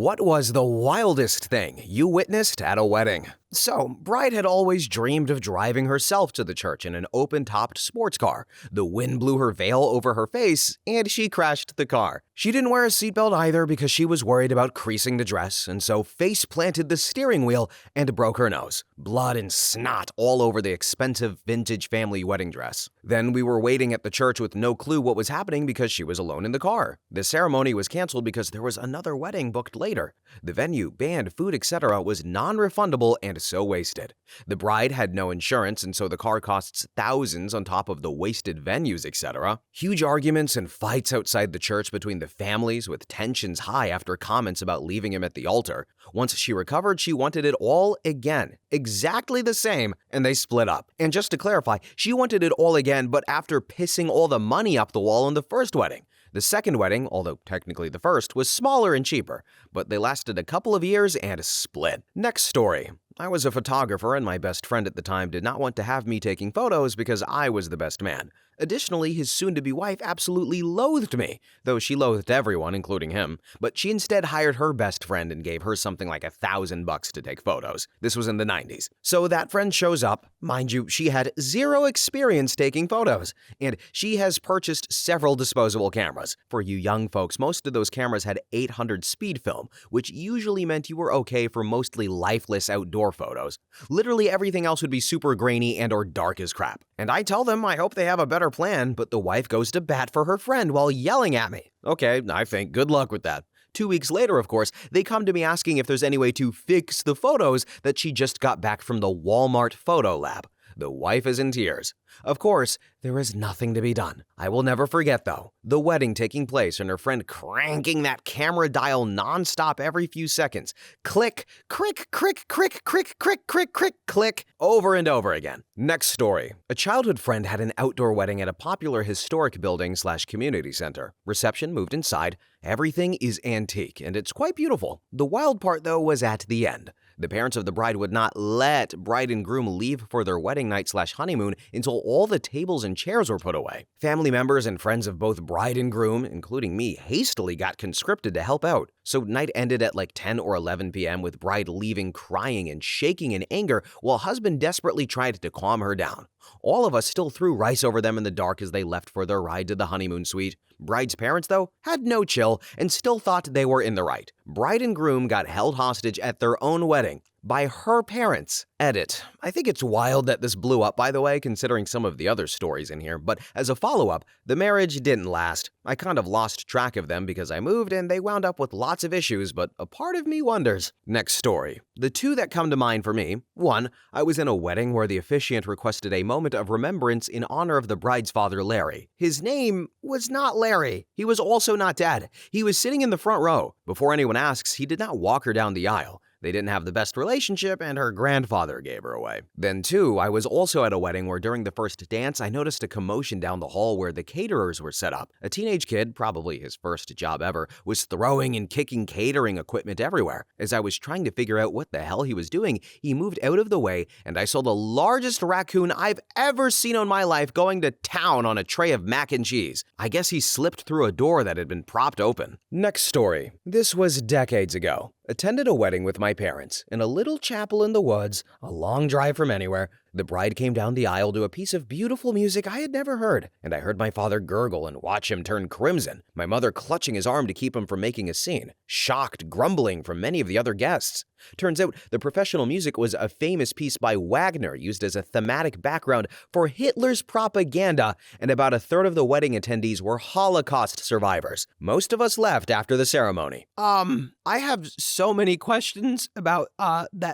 What was the wildest thing you witnessed at a wedding? So, Bride had always dreamed of driving herself to the church in an open-topped sports car. The wind blew her veil over her face, and she crashed the car. She didn't wear a seatbelt either because she was worried about creasing the dress, and so face-planted the steering wheel and broke her nose. Blood and snot all over the expensive vintage family wedding dress. Then we were waiting at the church with no clue what was happening because she was alone in the car. The ceremony was canceled because there was another wedding booked later. The venue, band, food, etc. was non-refundable and so wasted. The bride had no insurance, and so the car costs thousands on top of the wasted venues, etc. Huge arguments and fights outside the church between the families, with tensions high after comments about leaving him at the altar. Once she recovered, she wanted it all again, exactly the same, and they split up. And just to clarify, she wanted it all again, but after pissing all the money up the wall in the first wedding. The second wedding, although technically the first, was smaller and cheaper, but they lasted a couple of years and split. Next story. I was a photographer, and my best friend at the time did not want to have me taking photos because I was the best man. Additionally, his soon-to-be wife absolutely loathed me, though she loathed everyone, including him. But she instead hired her best friend and gave her something like $1,000 to take photos. This was in the 90s. So that friend shows up. Mind you, she had zero experience taking photos, and she has purchased several disposable cameras. For you young folks, most of those cameras had 800 speed film, which usually meant you were okay for mostly lifeless outdoor photos. Literally everything else would be super grainy and or dark as crap. And I tell them I hope they have a better plan, but the wife goes to bat for her friend while yelling at me. Okay, I think good luck with that. 2 weeks later, of course, they come to me asking if there's any way to fix the photos that she just got back from the Walmart photo lab. The wife is in tears. Of course, there is nothing to be done. I will never forget, though, the wedding taking place and her friend cranking that camera dial nonstop every few seconds. Click, crick, crick, crick, crick, crick, crick, crick, click, over and over again. Next story. A childhood friend had an outdoor wedding at a popular historic building/community center. Reception moved inside. Everything is antique, and it's quite beautiful. The wild part, though, was at the end. The parents of the bride would not let bride and groom leave for their wedding night/honeymoon until all the tables and chairs were put away. Family members and friends of both bride and groom, including me, hastily got conscripted to help out. So night ended at like 10 or 11 p.m. with bride leaving crying and shaking in anger while husband desperately tried to calm her down. All of us still threw rice over them in the dark as they left for their ride to the honeymoon suite. Bride's parents, though, had no chill and still thought they were in the right. Bride and groom got held hostage at their own wedding by her parents. Edit. I think it's wild that this blew up, by the way, considering some of the other stories in here, but as a follow-up, the marriage didn't last. I kind of lost track of them because I moved and they wound up with lots of issues, but a part of me wonders. Next story. The two that come to mind for me. 1. I was in a wedding where the officiant requested a moment of remembrance in honor of the bride's father, Larry. His name was not Larry. He was also not dead. He was sitting in the front row. Before anyone asks, he did not walk her down the aisle. They didn't have the best relationship, and her grandfather gave her away. Then 2, I was also at a wedding where during the first dance, I noticed a commotion down the hall where the caterers were set up. A teenage kid, probably his first job ever, was throwing and kicking catering equipment everywhere. As I was trying to figure out what the hell he was doing, he moved out of the way, and I saw the largest raccoon I've ever seen in my life going to town on a tray of mac and cheese. I guess he slipped through a door that had been propped open. Next story. This was decades ago. Attended a wedding with my parents in a little chapel in the woods, a long drive from anywhere. The bride came down the aisle to a piece of beautiful music I had never heard, and I heard my father gurgle and watch him turn crimson, my mother clutching his arm to keep him from making a scene, shocked grumbling from many of the other guests. Turns out the professional music was a famous piece by Wagner used as a thematic background for Hitler's propaganda, and about a third of the wedding attendees were Holocaust survivors. Most of us left after the ceremony. I have so many questions about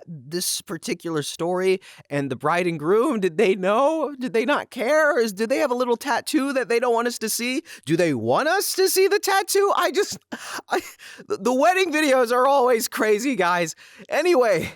this particular story and the bride and groom. Did they know? Did they not care? Do they have a little tattoo that they don't want us to see? Do they want us to see the tattoo? The wedding videos are always crazy, guys. Anyway,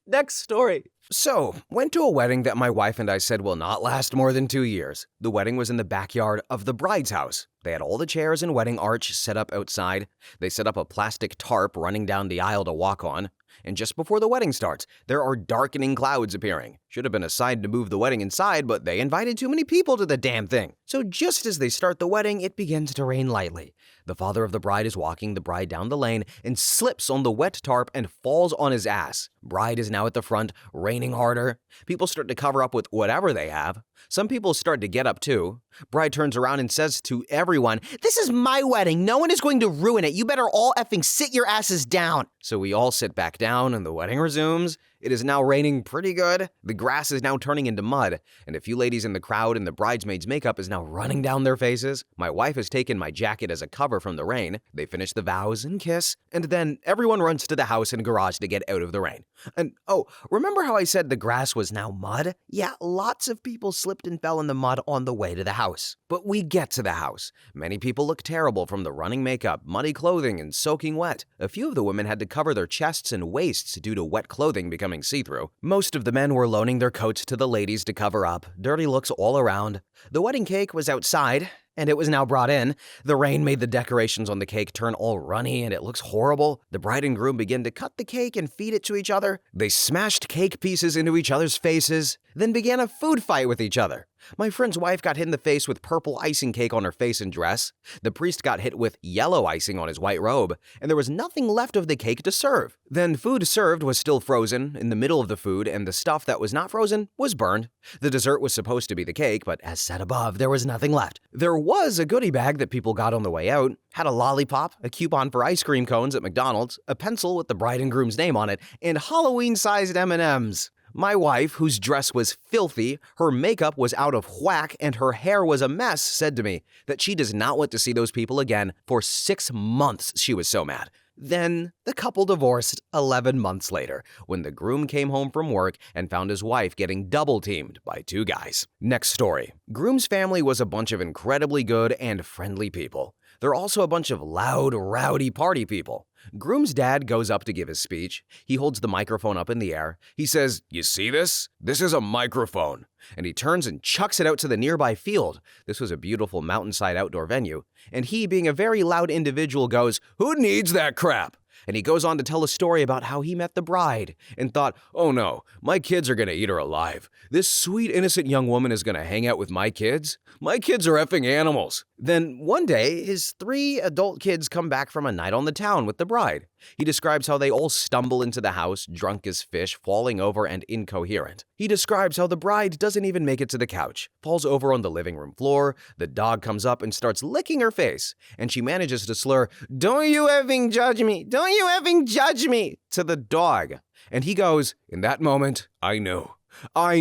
next story. So, went to a wedding that my wife and I said will not last more than 2 years. The wedding was in the backyard of the bride's house. They had all the chairs and wedding arch set up outside. They set up a plastic tarp running down the aisle to walk on. And just before the wedding starts, there are darkening clouds appearing. Should have been a sign to move the wedding inside, but they invited too many people to the damn thing. So just as they start the wedding, it begins to rain lightly. The father of the bride is walking the bride down the lane and slips on the wet tarp and falls on his ass. Bride is now at the front, raining harder. People start to cover up with whatever they have. Some people start to get up too. Bride turns around and says to everyone, "This is my wedding. No one is going to ruin it. You better all effing sit your asses down." So we all sit back down and the wedding resumes. It is now raining pretty good. The grass is now turning into mud, and a few ladies in the crowd and the bridesmaids' makeup is now running down their faces. My wife has taken my jacket as a cover from the rain. They finish the vows and kiss, and then everyone runs to the house and garage to get out of the rain. And oh, remember how I said the grass was now mud? Yeah, lots of people slipped and fell in the mud on the way to the house. But we get to the house. Many people look terrible from the running makeup, muddy clothing, and soaking wet. A few of the women had to cover their chests and waists due to wet clothing becoming see-through. Most of the men were loaning their coats to the ladies to cover up. Dirty looks all around. The wedding cake was outside, and it was now brought in. The rain made the decorations on the cake turn all runny, and it looks horrible. The bride and groom begin to cut the cake and feed it to each other. They smashed cake pieces into each other's faces, then began a food fight with each other. My friend's wife got hit in the face with purple icing cake on her face and dress. The priest got hit with yellow icing on his white robe, and there was nothing left of the cake to serve. Then food served was still frozen in the middle of the food, and the stuff that was not frozen was burned. The dessert was supposed to be the cake, but as said above, there was nothing left. There was a goodie bag that people got on the way out. Had a lollipop, a coupon for ice cream cones at McDonald's, a pencil with the bride and groom's name on it, and Halloween-sized M&Ms. My wife, whose dress was filthy, her makeup was out of whack, and her hair was a mess, said to me that she does not want to see those people again. For 6 months, she was so mad. Then the couple divorced 11 months later, when the groom came home from work and found his wife getting double-teamed by 2 guys. Next story. Groom's family was a bunch of incredibly good and friendly people. They're also a bunch of loud, rowdy party people. Groom's dad goes up to give his speech. He holds the microphone up in the air. He says, "You see this? This is a microphone." And he turns and chucks it out to the nearby field. This was a beautiful mountainside outdoor venue. And he, being a very loud individual, goes, "Who needs that crap?" And he goes on to tell a story about how he met the bride and thought, "Oh no, my kids are gonna eat her alive. This sweet, innocent young woman is gonna hang out with my kids? My kids are effing animals." Then one day, his 3 adult kids come back from a night on the town with the bride. He describes how they all stumble into the house, drunk as fish, falling over and incoherent. He describes how the bride doesn't even make it to the couch, falls over on the living room floor, the dog comes up and starts licking her face, and she manages to slur, "Don't you effing judge me, don't you effing judge me," to the dog. And he goes, "In that moment, I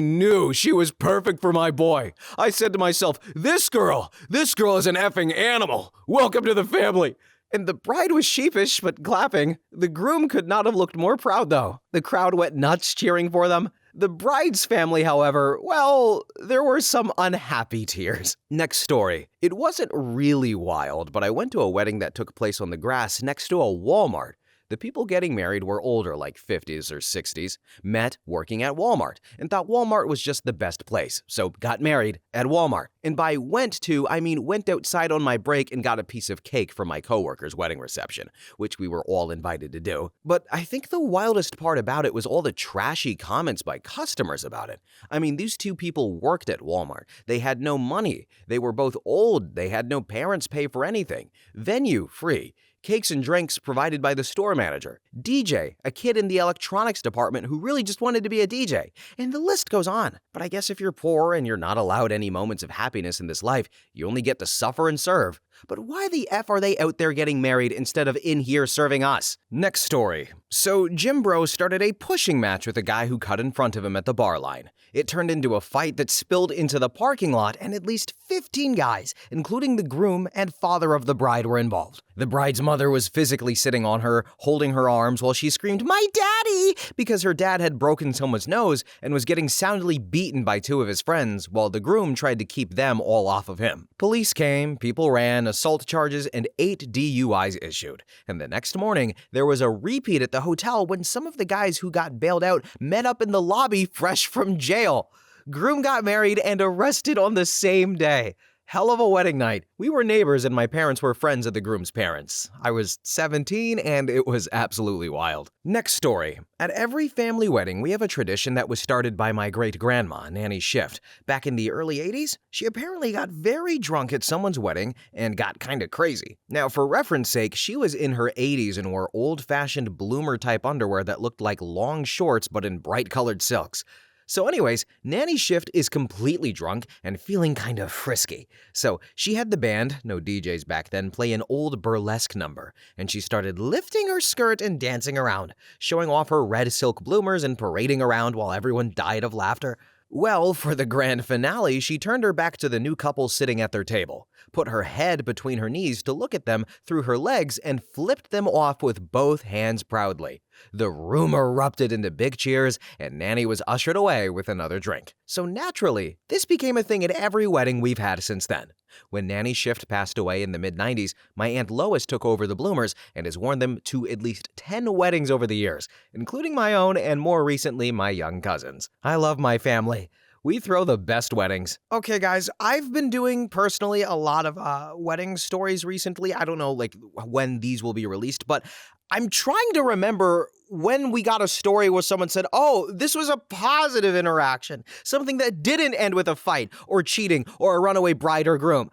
knew she was perfect for my boy. I said to myself, this girl is an effing animal. Welcome to the family." And the bride was sheepish, but clapping. The groom could not have looked more proud, though. The crowd went nuts cheering for them. The bride's family, however, well, there were some unhappy tears. Next story. It wasn't really wild, but I went to a wedding that took place on the grass next to a Walmart. The people getting married were older, like 50s or 60s, met working at Walmart, and thought Walmart was just the best place, so got married at Walmart. And by went to, I mean went outside on my break and got a piece of cake for my coworker's wedding reception, which we were all invited to do. But I think the wildest part about it was all the trashy comments by customers about it. I mean, these 2 people worked at Walmart. They had no money. They were both old. They had no parents pay for anything. Venue free. Cakes and drinks provided by the store manager. DJ, a kid in the electronics department who really just wanted to be a DJ. And the list goes on. But I guess if you're poor and you're not allowed any moments of happiness in this life, you only get to suffer and serve. But why the F are they out there getting married instead of in here serving us? Next story. So Jim Bro started a pushing match with a guy who cut in front of him at the bar line. It turned into a fight that spilled into the parking lot, and at least 15 guys, including the groom and father of the bride, were involved. The bride's mother was physically sitting on her, holding her arms while she screamed, "My daddy!" because her dad had broken someone's nose and was getting soundly beaten by 2 of his friends, while the groom tried to keep them all off of him. Police came, people ran, assault charges, and 8 DUIs issued. And the next morning, there was a repeat at the hotel when some of the guys who got bailed out met up in the lobby fresh from jail. Groom got married and arrested on the same day. Hell of a wedding night. We were neighbors and my parents were friends of the groom's parents. I was 17 and it was absolutely wild. Next story. At every family wedding, we have a tradition that was started by my great-grandma, Nanny Shift. Back in the early 80s, she apparently got very drunk at someone's wedding and got kinda crazy. Now, for reference sake, she was in her 80s and wore old-fashioned bloomer-type underwear that looked like long shorts but in bright-colored silks. So anyways, Nanny Shift is completely drunk and feeling kind of frisky. So she had the band, no DJs back then, play an old burlesque number, and she started lifting her skirt and dancing around, showing off her red silk bloomers and parading around while everyone died of laughter. Well, for the grand finale, she turned her back to the new couple sitting at their table, put her head between her knees to look at them through her legs, and flipped them off with both hands proudly. The room erupted into big cheers, and Nanny was ushered away with another drink. So naturally, this became a thing at every wedding we've had since then. When Nanny Shift passed away in the mid-90s, my Aunt Lois took over the bloomers and has worn them to at least 10 weddings over the years, including my own and more recently my young cousins. I love my family. We throw the best weddings. Okay, guys, I've been doing personally a lot of wedding stories recently. I don't know when these will be released, but I'm trying to remember when we got a story where someone said, oh, this was a positive interaction, something that didn't end with a fight or cheating or a runaway bride or groom.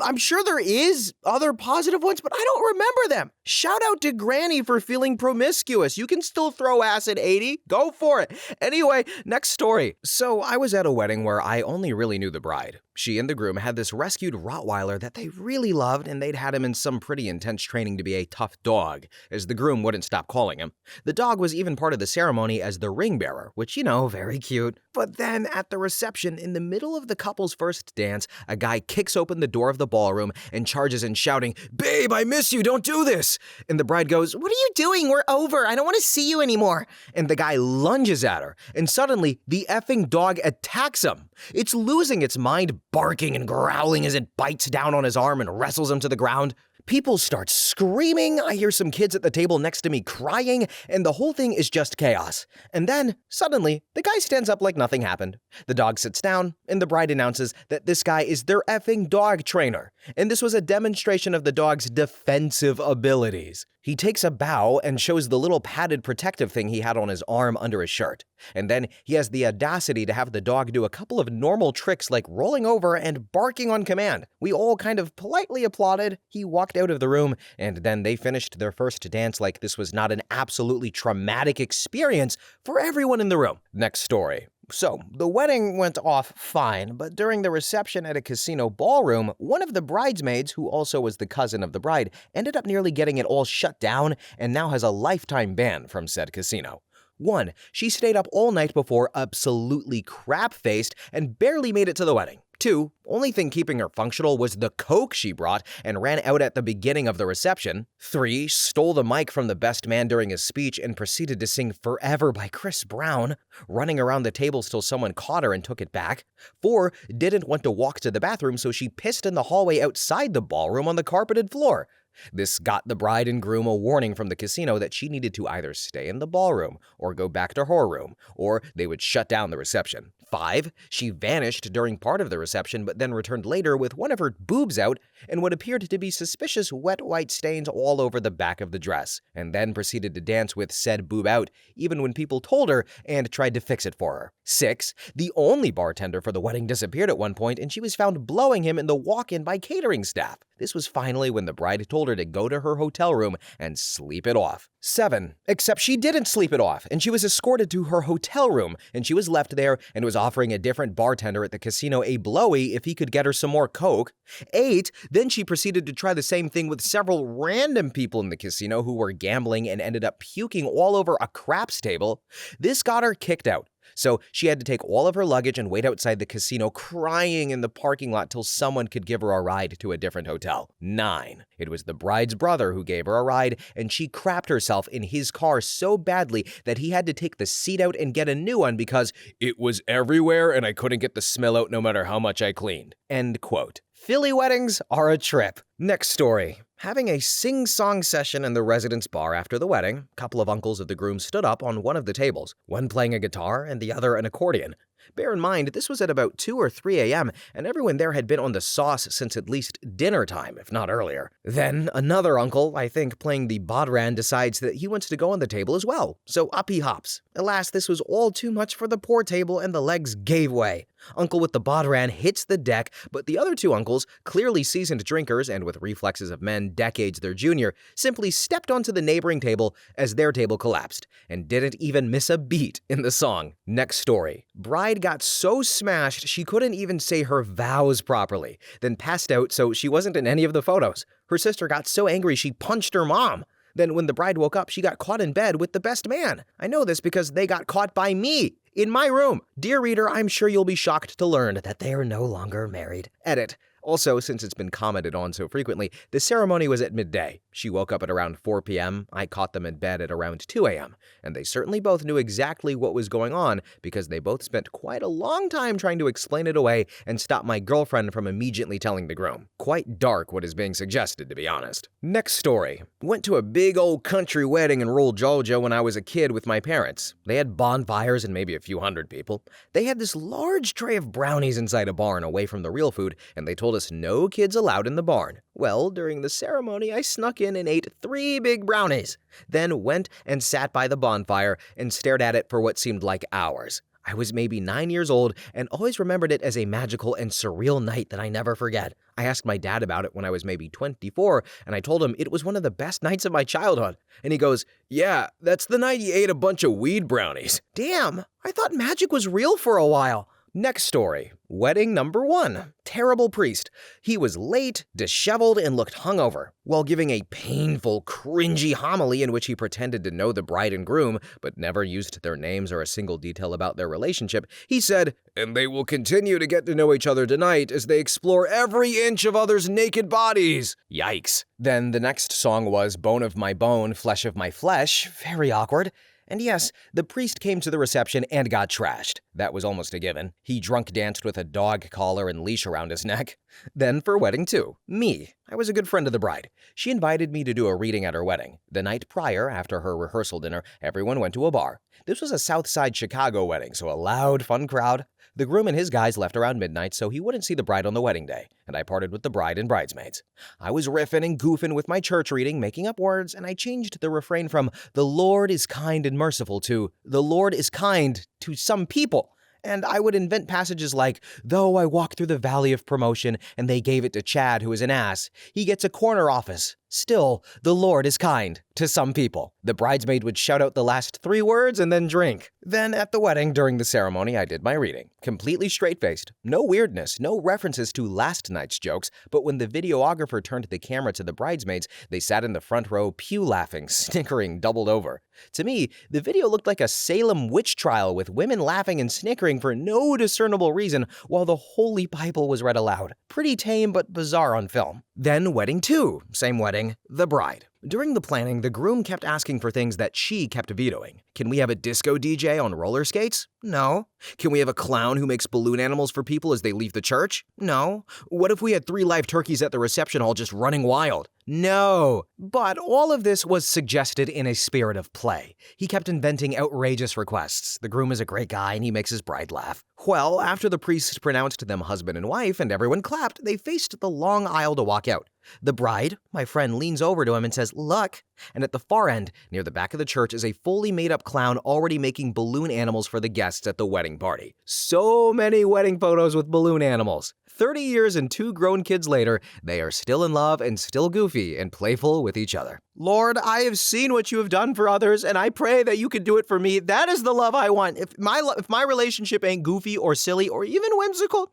I'm sure there is other positive ones, but I don't remember them. Shout out to Granny for feeling promiscuous. You can still throw ass at 80. Go for it. Anyway, next story. So I was at a wedding where I only really knew the bride. She and the groom had this rescued Rottweiler that they really loved, and they'd had him in some pretty intense training to be a tough dog, as the groom wouldn't stop calling him. The dog was even part of the ceremony as the ring bearer, which, very cute. But then at the reception, in the middle of the couple's first dance, a guy kicks open the door of the ballroom and charges in shouting, "Babe, I miss you, don't do this!" And the bride goes, "What are you doing? We're over. I don't want to see you anymore." And the guy lunges at her, and suddenly the effing dog attacks him. It's losing its mind, barking and growling as it bites down on his arm and wrestles him to the ground. People start screaming, I hear some kids at the table next to me crying, and the whole thing is just chaos. And then, suddenly, the guy stands up like nothing happened. The dog sits down, and the bride announces that this guy is their effing dog trainer, and this was a demonstration of the dog's defensive abilities. He takes a bow and shows the little padded protective thing he had on his arm under his shirt. And then he has the audacity to have the dog do a couple of normal tricks like rolling over and barking on command. We all kind of politely applauded. He walked out of the room, and then they finished their first dance like this was not an absolutely traumatic experience for everyone in the room. Next story. So, the wedding went off fine, but during the reception at a casino ballroom, one of the bridesmaids, who also was the cousin of the bride, ended up nearly getting it all shut down and now has a lifetime ban from said casino. 1. She stayed up all night before, absolutely crap-faced, and barely made it to the wedding. 2. Only thing keeping her functional was the coke she brought and ran out at the beginning of the reception. 3. Stole the mic from the best man during his speech and proceeded to sing Forever by Chris Brown, running around the tables till someone caught her and took it back. 4. Didn't want to walk to the bathroom, so she pissed in the hallway outside the ballroom on the carpeted floor. This got the bride and groom a warning from the casino that she needed to either stay in the ballroom or go back to her room, or they would shut down the reception. 5. She vanished during part of the reception but then returned later with one of her boobs out and what appeared to be suspicious wet white stains all over the back of the dress, and then proceeded to dance with said boob out even when people told her and tried to fix it for her. 6. The only bartender for the wedding disappeared at one point and she was found blowing him in the walk-in by catering staff. This was finally when the bride told her to go to her hotel room and sleep it off. 7. Except she didn't sleep it off, and she was escorted to her hotel room, and she was left there and was offering a different bartender at the casino a blowy if he could get her some more coke. 8. Then she proceeded to try the same thing with several random people in the casino who were gambling and ended up puking all over a craps table. This got her kicked out. So she had to take all of her luggage and wait outside the casino crying in the parking lot till someone could give her a ride to a different hotel. 9. It was the bride's brother who gave her a ride, and she crapped herself in his car so badly that he had to take the seat out and get a new one because it was everywhere and I couldn't get the smell out no matter how much I cleaned. End quote. Philly weddings are a trip. Next story. Having a sing-song session in the residence bar after the wedding, a couple of uncles of the groom stood up on one of the tables, one playing a guitar and the other an accordion. Bear in mind, this was at about 2 or 3 a.m., and everyone there had been on the sauce since at least dinner time, if not earlier. Then, another uncle, I think playing the bodhran, decides that he wants to go on the table as well, so up he hops. Alas, this was all too much for the poor table, and the legs gave way. Uncle with the bodhran hits the deck, but the other two uncles, clearly seasoned drinkers and with reflexes of men decades their junior, simply stepped onto the neighboring table as their table collapsed, and didn't even miss a beat in the song. Next story. Bride got so smashed she couldn't even say her vows properly, then passed out so she wasn't in any of the photos. Her sister got so angry she punched her mom. Then when the bride woke up, she got caught in bed with the best man. I know this because they got caught by me, in my room. Dear reader, I'm sure you'll be shocked to learn that they are no longer married. Edit. Also, since it's been commented on so frequently, the ceremony was at midday. She woke up at around 4 p.m., I caught them in bed at around 2 a.m., and they certainly both knew exactly what was going on because they both spent quite a long time trying to explain it away and stop my girlfriend from immediately telling the groom. Quite dark what is being suggested, to be honest. Next story. Went to a big old country wedding in rural Georgia when I was a kid with my parents. They had bonfires and maybe a few hundred people. They had this large tray of brownies inside a barn away from the real food, and they told us no kids allowed in the barn. Well, during the ceremony, I snuck in and ate 3 big brownies, then went and sat by the bonfire and stared at it for what seemed like hours. I was maybe 9 years old and always remembered it as a magical and surreal night that I never forget. I asked my dad about it when I was maybe 24, and I told him it was one of the best nights of my childhood. And he goes, "Yeah, that's the night he ate a bunch of weed brownies." Damn, I thought magic was real for a while. Next story. Wedding number 1. Terrible priest. He was late, disheveled, and looked hungover. While giving a painful, cringy homily in which he pretended to know the bride and groom, but never used their names or a single detail about their relationship, he said, "And they will continue to get to know each other tonight as they explore every inch of others' naked bodies." Yikes. Then the next song was "Bone of My Bone, Flesh of My Flesh." Very awkward. And yes, the priest came to the reception and got trashed. That was almost a given. He drunk danced with a dog collar and leash around his neck. Then for wedding 2, me. I was a good friend of the bride. She invited me to do a reading at her wedding. The night prior, after her rehearsal dinner, everyone went to a bar. This was a South Side Chicago wedding, so a loud, fun crowd. The groom and his guys left around midnight so he wouldn't see the bride on the wedding day, and I parted with the bride and bridesmaids. I was riffing and goofing with my church reading, making up words, and I changed the refrain from "The Lord is kind and merciful" to "The Lord is kind to some people." And I would invent passages like, "Though I walk through the valley of promotion and they gave it to Chad, who is an ass, he gets a corner office. Still, the Lord is kind to some people." The bridesmaid would shout out the last 3 words and then drink. Then at the wedding, during the ceremony, I did my reading. Completely straight-faced. No weirdness, no references to last night's jokes, but when the videographer turned the camera to the bridesmaids, they sat in the front row, pew laughing, snickering, doubled over. To me, the video looked like a Salem witch trial with women laughing and snickering for no discernible reason while the Holy Bible was read aloud. Pretty tame but bizarre on film. Then wedding 2, same wedding, the bride. During the planning, the groom kept asking for things that she kept vetoing. Can we have a disco DJ on roller skates? No. Can we have a clown who makes balloon animals for people as they leave the church? No. What if we had 3 live turkeys at the reception hall just running wild? No. But all of this was suggested in a spirit of play. He kept inventing outrageous requests. The groom is a great guy and he makes his bride laugh. Well, after the priest pronounced them husband and wife and everyone clapped, they faced the long aisle to walk out. The bride, my friend, leans over to him and says, "Look." And at the far end, near the back of the church, is a fully made-up clown already making balloon animals for the guests at the wedding party. So many wedding photos with balloon animals. 30 years and 2 grown kids later, they are still in love and still goofy and playful with each other. Lord, I have seen what you have done for others, and I pray that you could do it for me. That is the love I want. If my relationship ain't goofy or silly or even whimsical,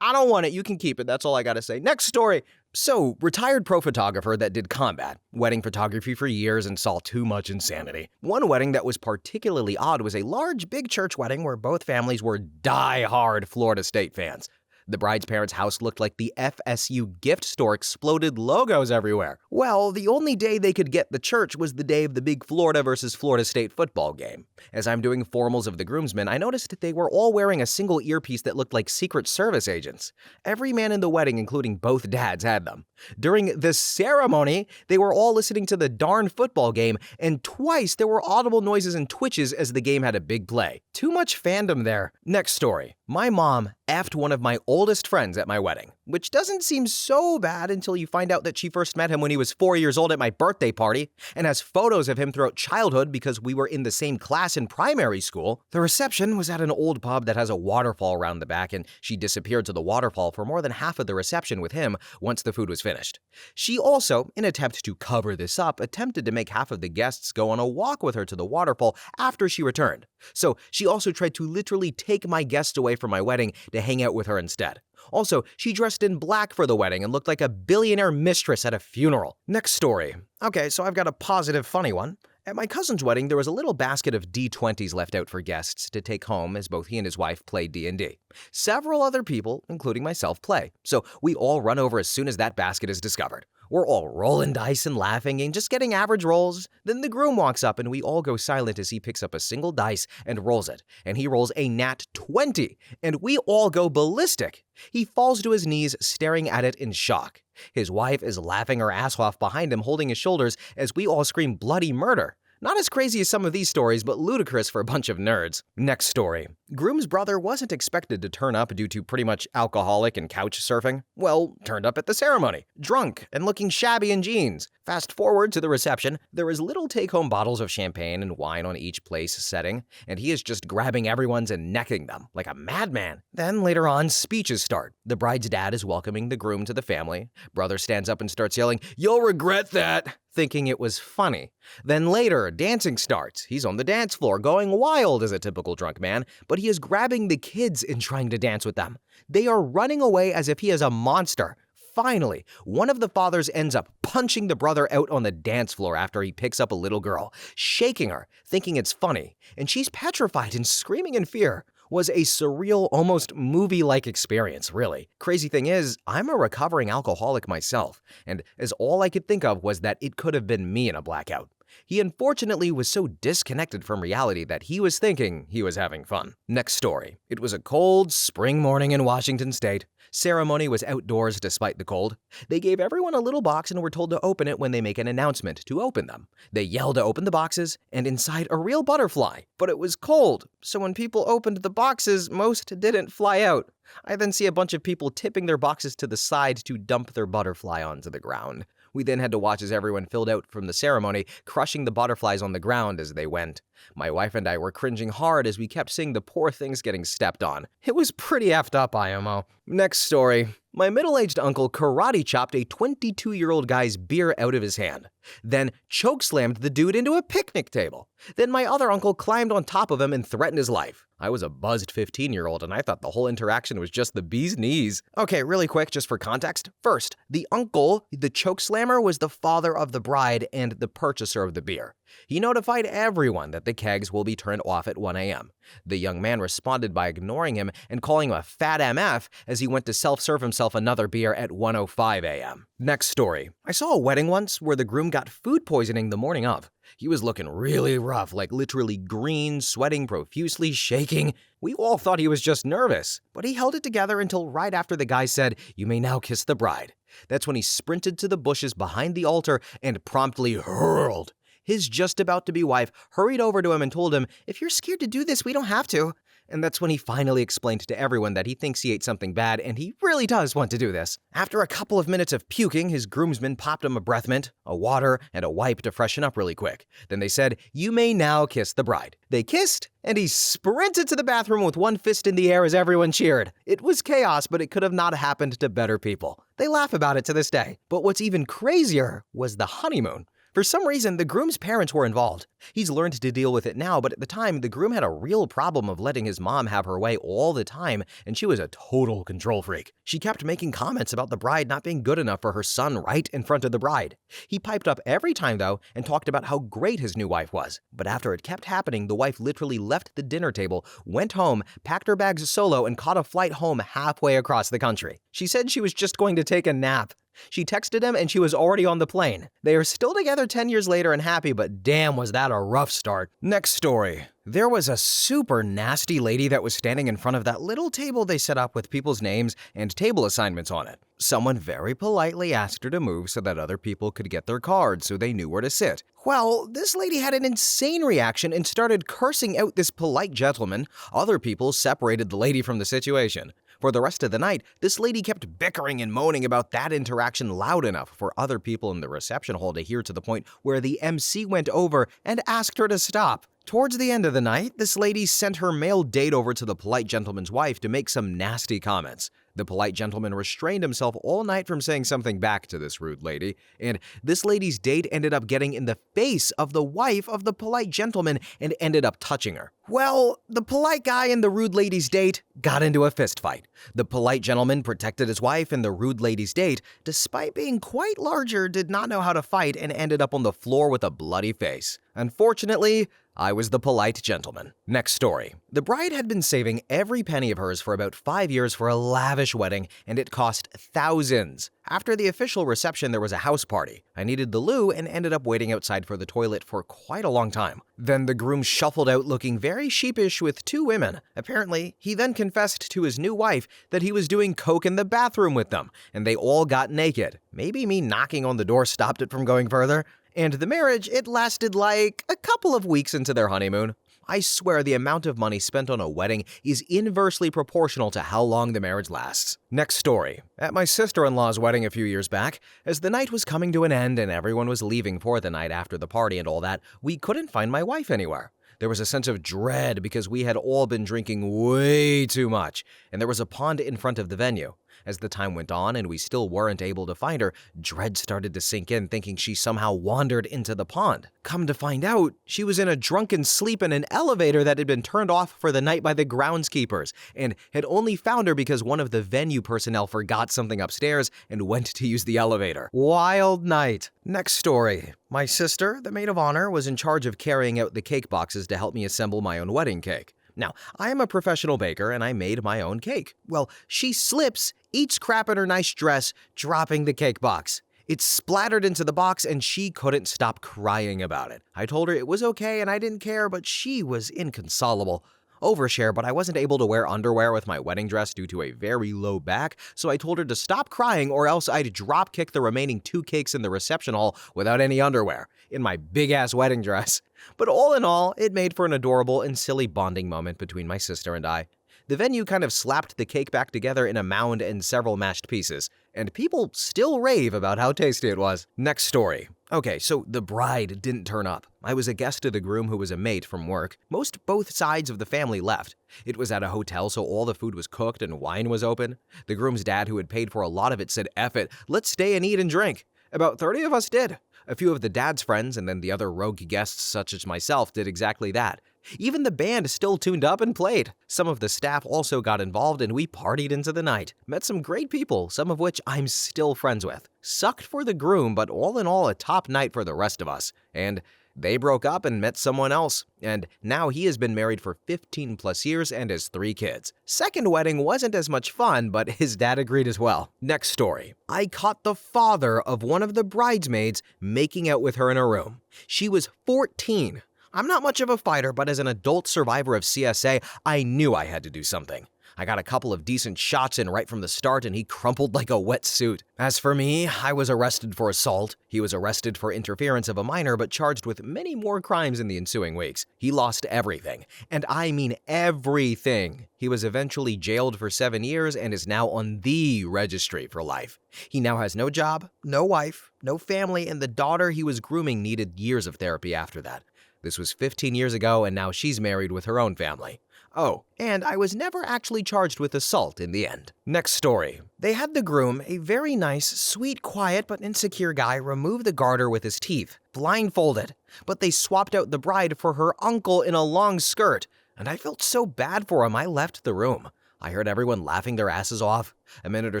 I don't want it. You can keep it. That's all I gotta say. Next story. So, retired pro photographer that did combat, wedding photography for years and saw too much insanity. One wedding that was particularly odd was a large, big church wedding where both families were die-hard Florida State fans. The bride's parents' house looked like the FSU gift store exploded logos everywhere. Well, the only day they could get the church was the day of the big Florida versus Florida State football game. As I'm doing formals of the groomsmen, I noticed that they were all wearing a single earpiece that looked like Secret Service agents. Every man in the wedding, including both dads, had them. During the ceremony, they were all listening to the darn football game, and twice there were audible noises and twitches as the game had a big play. Too much fandom there. Next story. My mom effed one of my oldest friends at my wedding, which doesn't seem so bad until you find out that she first met him when he was 4 years old at my birthday party and has photos of him throughout childhood because we were in the same class in primary school. The reception was at an old pub that has a waterfall around the back, and she disappeared to the waterfall for more than half of the reception with him once the food was finished. She also, in an attempt to cover this up, attempted to make half of the guests go on a walk with her to the waterfall after she returned. So she also tried to literally take my guests away from my wedding to hang out with her instead. Also, she dressed in black for the wedding and looked like a billionaire mistress at a funeral. Next story. Okay, so I've got a positive, funny one. At my cousin's wedding, there was a little basket of D20s left out for guests to take home as both he and his wife played D&D. Several other people, including myself, play, so we all run over as soon as that basket is discovered. We're all rolling dice and laughing and just getting average rolls. Then the groom walks up and we all go silent as he picks up a single dice and rolls it. And he rolls a nat 20, and we all go ballistic. He falls to his knees, staring at it in shock. His wife is laughing her ass off behind him, holding his shoulders as we all scream bloody murder. Not as crazy as some of these stories, but ludicrous for a bunch of nerds. Next story. Groom's brother wasn't expected to turn up due to pretty much alcoholic and couch surfing. Well, turned up at the ceremony, drunk and looking shabby in jeans. Fast forward to the reception, there is little take-home bottles of champagne and wine on each place setting, and he is just grabbing everyone's and necking them like a madman. Then later on, speeches start. The bride's dad is welcoming the groom to the family. Brother stands up and starts yelling, "You'll regret that," thinking it was funny. Then later, dancing starts. He's on the dance floor, going wild as a typical drunk man, but he is grabbing the kids and trying to dance with them. They are running away as if he is a monster. Finally, one of the fathers ends up punching the brother out on the dance floor after he picks up a little girl, shaking her, thinking it's funny, and she's petrified and screaming in fear. Was a surreal, almost movie-like experience, really. Crazy thing is, I'm a recovering alcoholic myself, and as all I could think of was that it could have been me in a blackout. He unfortunately was so disconnected from reality that he was thinking he was having fun. Next story. It was a cold spring morning in Washington State. Ceremony was outdoors despite the cold. They gave everyone a little box and were told to open it when they make an announcement to open them. They yelled to open the boxes, and inside a real butterfly. But it was cold, so when people opened the boxes, most didn't fly out. I then see a bunch of people tipping their boxes to the side to dump their butterfly onto the ground. We then had to watch as everyone filled out from the ceremony, crushing the butterflies on the ground as they went. My wife and I were cringing hard as we kept seeing the poor things getting stepped on. It was pretty effed up, IMO. Next story. My middle-aged uncle karate chopped a 22-year-old guy's beer out of his hand, then chokeslammed the dude into a picnic table. Then my other uncle climbed on top of him and threatened his life. I was a buzzed 15-year-old and I thought the whole interaction was just the bee's knees. Okay, really quick, just for context. First, the uncle, the chokeslammer, was the father of the bride and the purchaser of the beer. He notified everyone that the kegs will be turned off at 1 a.m. The young man responded by ignoring him and calling him a fat MF as he went to self-serve himself another beer at 1:05 a.m. Next story. I saw a wedding once where the groom got food poisoning the morning of. He was looking really rough, like literally green, sweating profusely, shaking. We all thought he was just nervous, but he held it together until right after the guy said, "You may now kiss the bride." That's when he sprinted to the bushes behind the altar and promptly hurled. His just-about-to-be wife hurried over to him and told him, "If you're scared to do this, we don't have to." And that's when he finally explained to everyone that he thinks he ate something bad and he really does want to do this. After a couple of minutes of puking, his groomsmen popped him a breath mint, a water, and a wipe to freshen up really quick. Then they said, "You may now kiss the bride." They kissed, and he sprinted to the bathroom with one fist in the air as everyone cheered. It was chaos, but it could have not happened to better people. They laugh about it to this day. But what's even crazier was the honeymoon. For some reason, the groom's parents were involved. He's learned to deal with it now, but at the time, the groom had a real problem of letting his mom have her way all the time, and she was a total control freak. She kept making comments about the bride not being good enough for her son right in front of the bride. He piped up every time, though, and talked about how great his new wife was. But after it kept happening, the wife literally left the dinner table, went home, packed her bags solo, and caught a flight home halfway across the country. She said she was just going to take a nap. She texted him and she was already on the plane. They are still together 10 years later and happy, but damn was that a rough start. Next story. There was a super nasty lady that was standing in front of that little table they set up with people's names and table assignments on it. Someone very politely asked her to move so that other people could get their cards so they knew where to sit. Well, this lady had an insane reaction and started cursing out this polite gentleman. Other people separated the lady from the situation. For the rest of the night, this lady kept bickering and moaning about that interaction loud enough for other people in the reception hall to hear, to the point where the MC went over and asked her to stop. Towards the end of the night, this lady sent her male date over to the polite gentleman's wife to make some nasty comments. The polite gentleman restrained himself all night from saying something back to this rude lady, and this lady's date ended up getting in the face of the wife of the polite gentleman and ended up touching her. Well, the polite guy and the rude lady's date got into a fist fight. The polite gentleman protected his wife, and the rude lady's date, despite being quite larger, did not know how to fight and ended up on the floor with a bloody face. Unfortunately, I was the polite gentleman. Next story. The bride had been saving every penny of hers for about 5 years for a lavish wedding, and it cost thousands. After the official reception, there was a house party. I needed the loo and ended up waiting outside for the toilet for quite a long time. Then the groom shuffled out looking very sheepish with 2 women. Apparently, he then confessed to his new wife that he was doing coke in the bathroom with them, and they all got naked. Maybe me knocking on the door stopped it from going further. And the marriage, it lasted like a couple of weeks into their honeymoon. I swear the amount of money spent on a wedding is inversely proportional to how long the marriage lasts. Next story. At my sister-in-law's wedding a few years back, as the night was coming to an end and everyone was leaving for the night after the party and all that, we couldn't find my wife anywhere. There was a sense of dread because we had all been drinking way too much, and there was a pond in front of the venue. As the time went on and we still weren't able to find her, dread started to sink in, thinking she somehow wandered into the pond. Come to find out, she was in a drunken sleep in an elevator that had been turned off for the night by the groundskeepers, and had only found her because one of the venue personnel forgot something upstairs and went to use the elevator. Wild night. Next story. My sister, the maid of honor, was in charge of carrying out the cake boxes to help me assemble my own wedding cake. Now, I am a professional baker and I made my own cake. Well, she slips, eats crap in her nice dress, dropping the cake box. It splattered into the box and she couldn't stop crying about it. I told her it was okay and I didn't care, but she was inconsolable. Overshare, but I wasn't able to wear underwear with my wedding dress due to a very low back, so I told her to stop crying or else I'd drop kick the remaining 2 cakes in the reception hall without any underwear, in my big-ass wedding dress. But all in all, it made for an adorable and silly bonding moment between my sister and I. The venue kind of slapped the cake back together in a mound and several mashed pieces, and people still rave about how tasty it was. Next story. Okay, so the bride didn't turn up. I was a guest of the groom who was a mate from work. Both sides of the family left. It was at a hotel, so all the food was cooked and wine was open. The groom's dad, who had paid for a lot of it, said, "F it, let's stay and eat and drink." About 30 of us did. A few of the dad's friends and then the other rogue guests, such as myself, did exactly that. Even the band still tuned up and played. Some of the staff also got involved and we partied into the night. Met some great people, some of which I'm still friends with. Sucked for the groom, but all in all a top night for the rest of us. And they broke up and met someone else, and now he has been married for 15 plus years and has 3 kids. Second wedding wasn't as much fun, but his dad agreed as well. Next story. I caught the father of one of the bridesmaids making out with her in a room. She was 14. I'm not much of a fighter, but as an adult survivor of CSA, I knew I had to do something. I got a couple of decent shots in right from the start and he crumpled like a wet suit. As for me, I was arrested for assault. He was arrested for interference of a minor but charged with many more crimes in the ensuing weeks. He lost everything, and I mean everything. He was eventually jailed for 7 years and is now on the registry for life. He now has no job, no wife, no family, and the daughter he was grooming needed years of therapy after that. This was 15 years ago and now she's married with her own family. Oh, and I was never actually charged with assault in the end. Next story. They had the groom, a very nice, sweet, quiet, but insecure guy, remove the garter with his teeth. blindfolded. But they swapped out the bride for her uncle in a long skirt, and I felt so bad for him I left the room. I heard everyone laughing their asses off. A minute or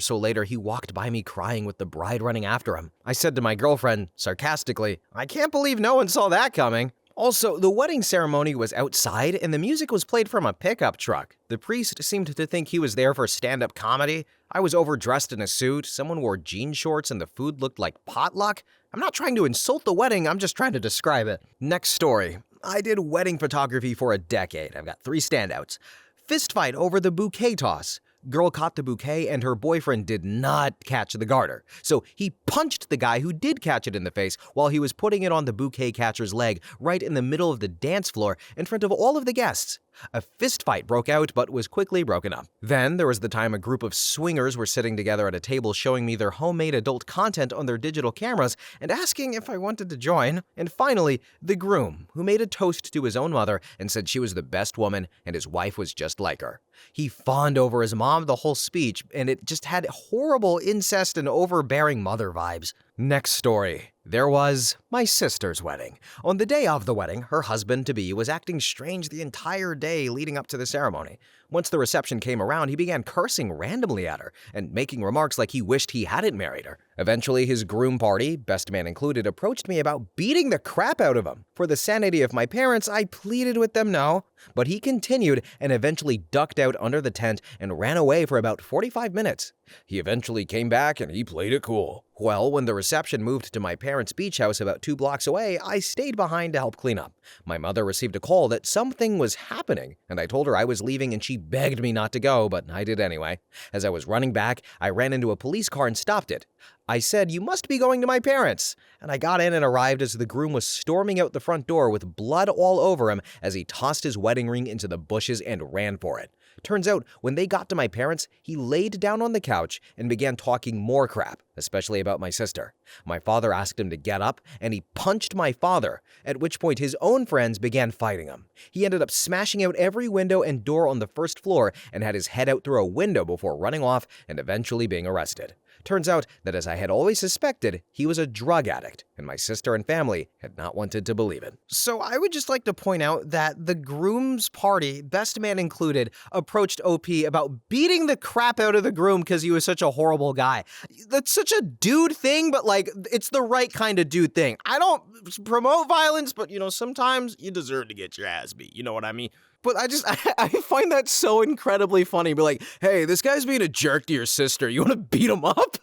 so later, he walked by me crying with the bride running after him. I said to my girlfriend, sarcastically, "I can't believe no one saw that coming." Also, the wedding ceremony was outside and the music was played from a pickup truck. The priest seemed to think he was there for stand-up comedy. I was overdressed in a suit, someone wore jean shorts, and the food looked like potluck. I'm not trying to insult the wedding, I'm just trying to describe it. Next story. I did wedding photography for a decade. I've got 3 standouts. Fist fight over the bouquet toss. Girl caught the bouquet and her boyfriend did not catch the garter. So he punched the guy who did catch it in the face while he was putting it on the bouquet catcher's leg right in the middle of the dance floor in front of all of the guests. A fist fight broke out but was quickly broken up. Then there was the time a group of swingers were sitting together at a table showing me their homemade adult content on their digital cameras and asking if I wanted to join. And finally, the groom, who made a toast to his own mother and said she was the best woman and his wife was just like her. He fawned over his mom the whole speech, and it just had horrible incest and overbearing mother vibes. Next story. There was my sister's wedding. On the day of the wedding, her husband-to-be was acting strange the entire day leading up to the ceremony. Once the reception came around, he began cursing randomly at her and making remarks like he wished he hadn't married her. Eventually, his groom party, best man included, approached me about beating the crap out of him. For the sanity of my parents, I pleaded with them no, but he continued and eventually ducked out under the tent and ran away for about 45 minutes. He eventually came back and he played it cool. Well, when the reception moved to my parents' beach house about 2 blocks away, I stayed behind to help clean up. My mother received a call that something was happening, and I told her I was leaving and she begged me not to go, but I did anyway. As I was running back, I ran into a police car and stopped it. I said, "You must be going to my parents." And I got in and arrived as the groom was storming out the front door with blood all over him as he tossed his wedding ring into the bushes and ran for it. Turns out, when they got to my parents, he laid down on the couch and began talking more crap, especially about my sister. My father asked him to get up, and he punched my father, at which point his own friends began fighting him. He ended up smashing out every window and door on the first floor and had his head out through a window before running off and eventually being arrested. Turns out that, as I had always suspected, he was a drug addict, and my sister and family had not wanted to believe it. So I would just like to point out that the groom's party, best man included, approached OP about beating the crap out of the groom because he was such a horrible guy. That's such a dude thing, but like, it's the right kind of dude thing. I don't promote violence, but sometimes you deserve to get your ass beat. You know what I mean? But I find that so incredibly funny. Be like, hey, this guy's being a jerk to your sister. You want to beat him up?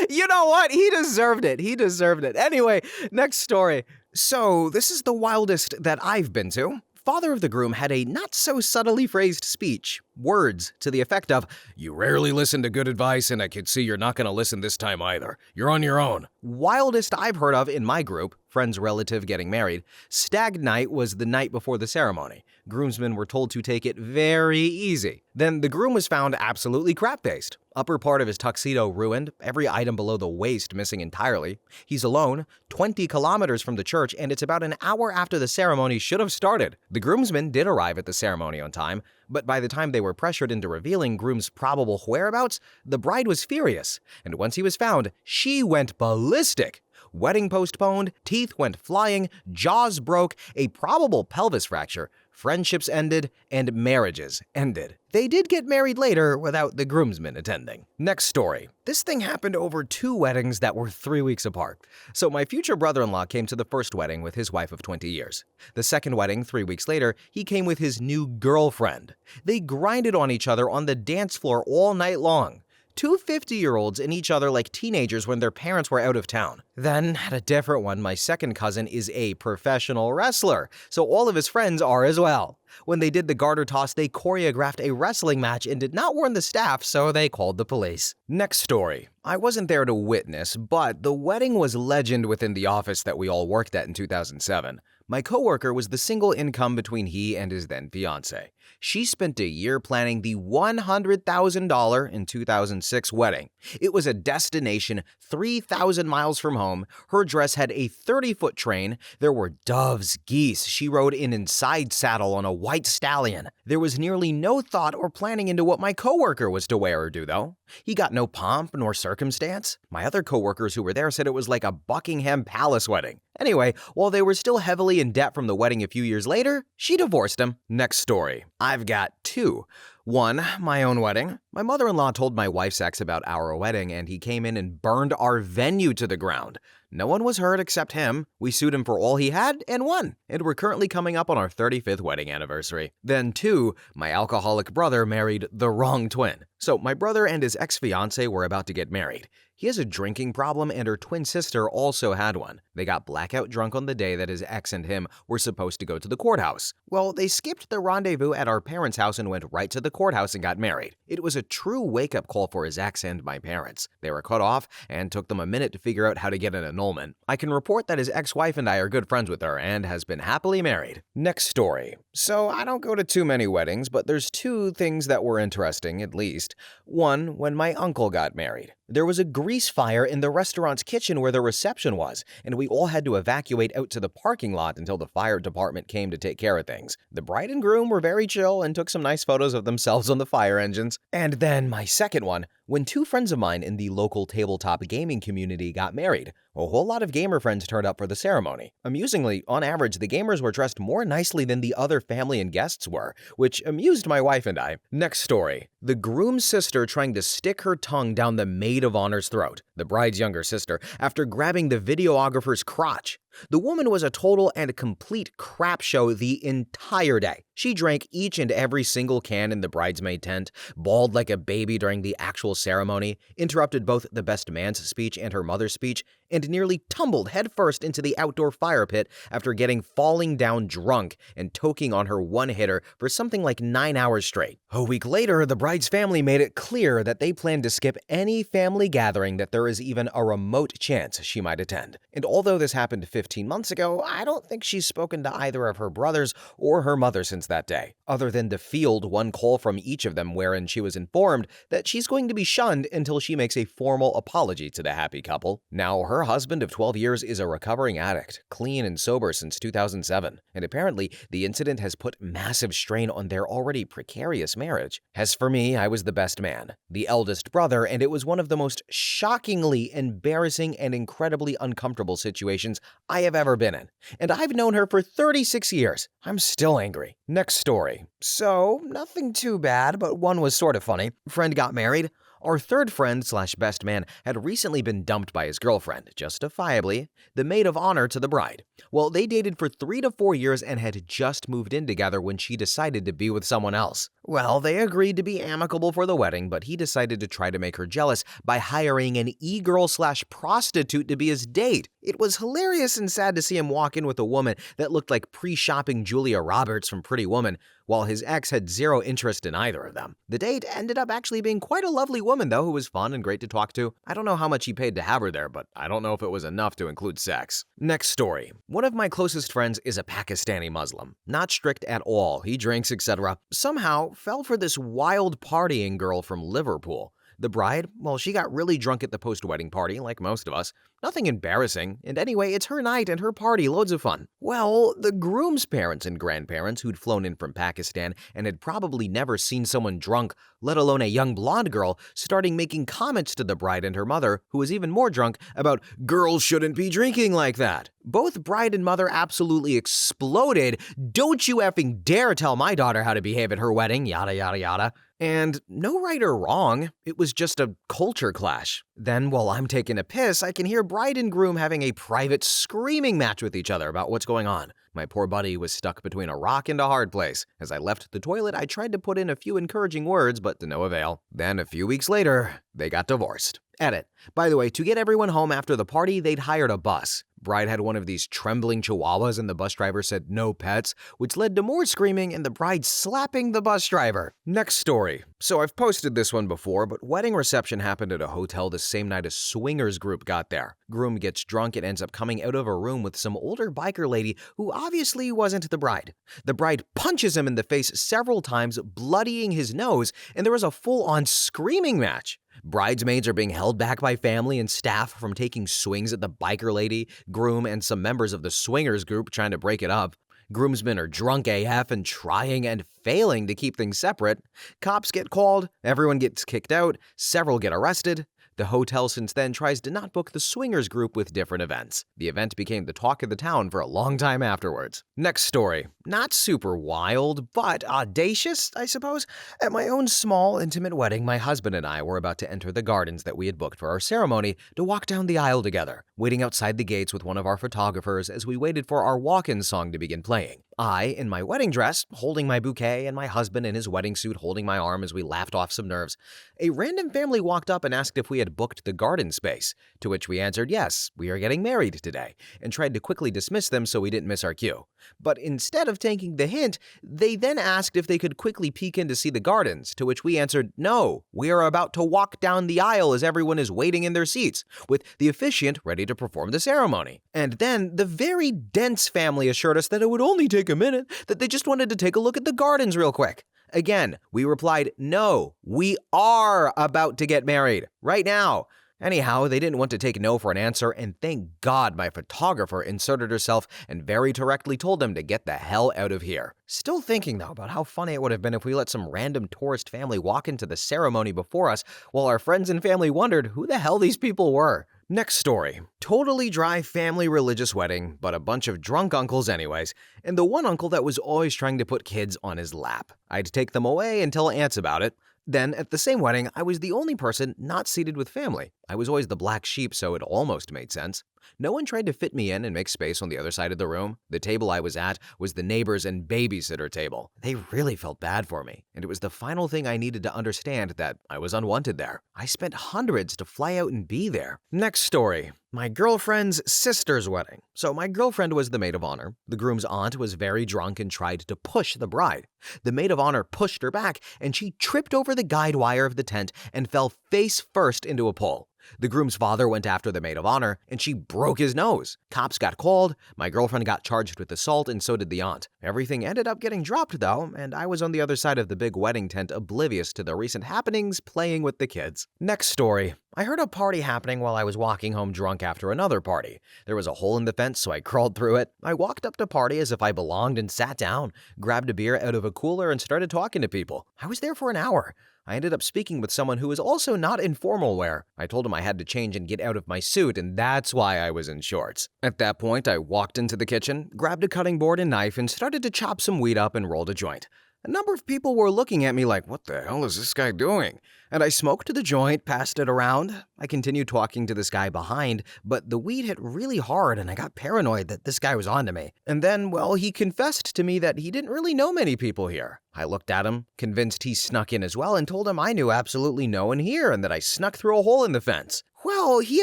You know what? He deserved it. He deserved it. Anyway, next story. So this is the wildest that I've been to. Father of the groom had a not-so-subtly phrased speech. Words to the effect of, "You rarely listen to good advice, and I can see you're not going to listen this time either. You're on your own." Wildest I've heard of in my group, friend's relative getting married, stag night was the night before the ceremony. Groomsmen were told to take it very easy. Then the groom was found absolutely crap-faced. Upper part of his tuxedo ruined, every item below the waist missing entirely. He's alone, 20 kilometers from the church, and it's about an hour after the ceremony should have started. The groomsmen did arrive at the ceremony on time, but by the time they were pressured into revealing groom's probable whereabouts, the bride was furious, and once he was found, she went ballistic. Wedding postponed, teeth went flying, jaws broke, a probable pelvis fracture, friendships ended, and marriages ended. They did get married later without the groomsmen attending. Next story. This thing happened over 2 weddings that were 3 weeks apart. So my future brother-in-law came to the first wedding with his wife of 20 years. The second wedding, 3 weeks later, he came with his new girlfriend. They grinded on each other on the dance floor all night long. 2 50-year-olds in each other like teenagers when their parents were out of town. Then, at a different one, my second cousin is a professional wrestler, so all of his friends are as well. When they did the garter toss, they choreographed a wrestling match and did not warn the staff, so they called the police. Next story. I wasn't there to witness, but the wedding was legend within the office that we all worked at in 2007. My coworker was the single income between he and his then fiancé. She spent a year planning the $100,000 in 2006 wedding. It was a destination 3,000 miles from home. Her dress had a 30-foot train. There were doves, geese. She rode in inside saddle on a white stallion. There was nearly no thought or planning into what my coworker was to wear or do, though. He got no pomp nor circumstance. My other coworkers who were there said it was like a Buckingham Palace wedding. Anyway, while they were still heavily in debt from the wedding a few years later, she divorced him. Next story. I've got two. One, my own wedding. My mother-in-law told my wife's ex about our wedding, and he came in and burned our venue to the ground. No one was hurt except him. We sued him for all he had and won. And we're currently coming up on our 35th wedding anniversary. Then two, my alcoholic brother married the wrong twin. So my brother and his ex-fiancée were about to get married. He has a drinking problem, and her twin sister also had one. They got blackout drunk on the day that his ex and him were supposed to go to the courthouse. Well, they skipped the rendezvous at our parents' house and went right to the courthouse and got married. It was a true wake-up call for his ex and my parents. They were cut off and took them a minute to figure out how to get an annulment. I can report that his ex-wife and I are good friends with her and has been happily married. Next story. So I don't go to too many weddings, but there's two things that were interesting, at least. One, when my uncle got married. There was a grease fire in the restaurant's kitchen where the reception was, and we all had to evacuate out to the parking lot until the fire department came to take care of things. The bride and groom were very chill and took some nice photos of themselves on the fire engines. And then my second one, when two friends of mine in the local tabletop gaming community got married. A whole lot of gamer friends turned up for the ceremony. Amusingly, on average, the gamers were dressed more nicely than the other family and guests were, which amused my wife and I. Next story. The groom's sister trying to stick her tongue down the maid of honor's throat, the bride's younger sister, after grabbing the videographer's crotch. The woman was a total and complete crap show the entire day. She drank each and every single can in the bridesmaid tent, bawled like a baby during the actual ceremony, interrupted both the best man's speech and her mother's speech, and nearly tumbled headfirst into the outdoor fire pit after getting falling down drunk and toking on her one-hitter for something like 9 hours straight. A week later, the bride's family made it clear that they plan to skip any family gathering that there is even a remote chance she might attend. And although this happened 15 months ago, I don't think she's spoken to either of her brothers or her mother since that day, other than to field one call from each of them wherein she was informed that she's going to be shunned until she makes a formal apology to the happy couple. Now, her husband of 12 years is a recovering addict, clean and sober since 2007, and apparently the incident has put massive strain on their already precarious marriage. As for me, I was the best man, the eldest brother, and it was one of the most shockingly embarrassing and incredibly uncomfortable situations I have ever been in. And I've known her for 36 years. I'm still angry. Next story. So, nothing too bad, but one was sort of funny. Friend got married. Our third friend slash best man had recently been dumped by his girlfriend, justifiably, the maid of honor to the bride. Well, they dated for 3 to 4 years and had just moved in together when she decided to be with someone else. Well, they agreed to be amicable for the wedding, but he decided to try to make her jealous by hiring an e-girl slash prostitute to be his date. It was hilarious and sad to see him walk in with a woman that looked like pre-shopping Julia Roberts from Pretty Woman, while his ex had zero interest in either of them. The date ended up actually being quite a lovely woman, though, who was fun and great to talk to. I don't know how much he paid to have her there, but I don't know if it was enough to include sex. Next story. One of my closest friends is a Pakistani Muslim. Not strict at all, he drinks, etc. Somehow fell for this wild partying girl from Liverpool. The bride, well, she got really drunk at the post-wedding party, like most of us. Nothing embarrassing, and anyway, it's her night and her party, loads of fun. Well, the groom's parents and grandparents who'd flown in from Pakistan and had probably never seen someone drunk, let alone a young blonde girl, starting making comments to the bride and her mother, who was even more drunk, about girls shouldn't be drinking like that. Both bride and mother absolutely exploded. Don't you effing dare tell my daughter how to behave at her wedding, yada yada yada. And no right or wrong, it was just a culture clash. Then, while I'm taking a piss, I can hear bride and groom having a private screaming match with each other about what's going on. My poor buddy was stuck between a rock and a hard place. As I left the toilet, I tried to put in a few encouraging words, but to no avail. Then, a few weeks later, they got divorced. Edit. By the way, to get everyone home after the party, they'd hired a bus. Bride had one of these trembling chihuahuas and the bus driver said no pets, which led to more screaming and the bride slapping the bus driver. Next story. So I've posted this one before, but wedding reception happened at a hotel the same night a swingers group got there. Groom gets drunk and ends up coming out of a room with some older biker lady who obviously wasn't the bride. The bride punches him in the face several times, bloodying his nose, and there was a full-on screaming match. Bridesmaids are being held back by family and staff from taking swings at the biker lady, groom, and some members of the swingers group trying to break it up. Groomsmen are drunk AF and trying and failing to keep things separate. Cops get called, everyone gets kicked out, several get arrested. The hotel since then tries to not book the swingers group with different events. The event became the talk of the town for a long time afterwards. Next story. Not super wild, but audacious, I suppose. At my own small, intimate wedding, my husband and I were about to enter the gardens that we had booked for our ceremony to walk down the aisle together, waiting outside the gates with one of our photographers as we waited for our walk-in song to begin playing. I, in my wedding dress, holding my bouquet, and my husband in his wedding suit holding my arm as we laughed off some nerves. A random family walked up and asked if we had booked the garden space, to which we answered yes, we are getting married today, and tried to quickly dismiss them so we didn't miss our cue. But instead of taking the hint, they then asked if they could quickly peek in to see the gardens, to which we answered no, we are about to walk down the aisle as everyone is waiting in their seats, with the officiant ready to perform the ceremony. And then the very dense family assured us that it would only take a minute, that they just wanted to take a look at the gardens real quick. Again, we replied, no, we are about to get married, right now. Anyhow, they didn't want to take no for an answer, and thank God my photographer inserted herself and very directly told them to get the hell out of here. Still thinking, though, about how funny it would have been if we let some random tourist family walk into the ceremony before us while our friends and family wondered who the hell these people were. Next story. Totally dry family religious wedding, but a bunch of drunk uncles anyways, and the one uncle that was always trying to put kids on his lap. I'd take them away and tell aunts about it. Then, at the same wedding, I was the only person not seated with family. I was always the black sheep, so it almost made sense. No one tried to fit me in and make space on the other side of the room. The table I was at was the neighbors and babysitter table. They really felt bad for me, and it was the final thing I needed to understand that I was unwanted there. I spent hundreds to fly out and be there. Next story. My girlfriend's sister's wedding. So my girlfriend was the maid of honor. The groom's aunt was very drunk and tried to push the bride. The maid of honor pushed her back, and she tripped over the guide wire of the tent and fell face first into a pole. The groom's father went after the maid of honor, and she broke his nose. Cops got called, my girlfriend got charged with assault, and so did the aunt. Everything ended up getting dropped, though, and I was on the other side of the big wedding tent oblivious to the recent happenings, playing with the kids. Next story. I heard a party happening while I was walking home drunk after another party. There was a hole in the fence, so I crawled through it. I walked up to party as if I belonged and sat down, grabbed a beer out of a cooler, and started talking to people. I was there for an hour. I ended up speaking with someone who was also not in formal wear. I told him I had to change and get out of my suit, and that's why I was in shorts. At that point, I walked into the kitchen, grabbed a cutting board and knife, and started to chop some weed up and rolled a joint. A number of people were looking at me like, what the hell is this guy doing? And I smoked the joint, passed it around. I continued talking to this guy behind, but the weed hit really hard and I got paranoid that this guy was onto me. And then, well, he confessed to me that he didn't really know many people here. I looked at him, convinced he snuck in as well, and told him I knew absolutely no one here and that I snuck through a hole in the fence. Well, he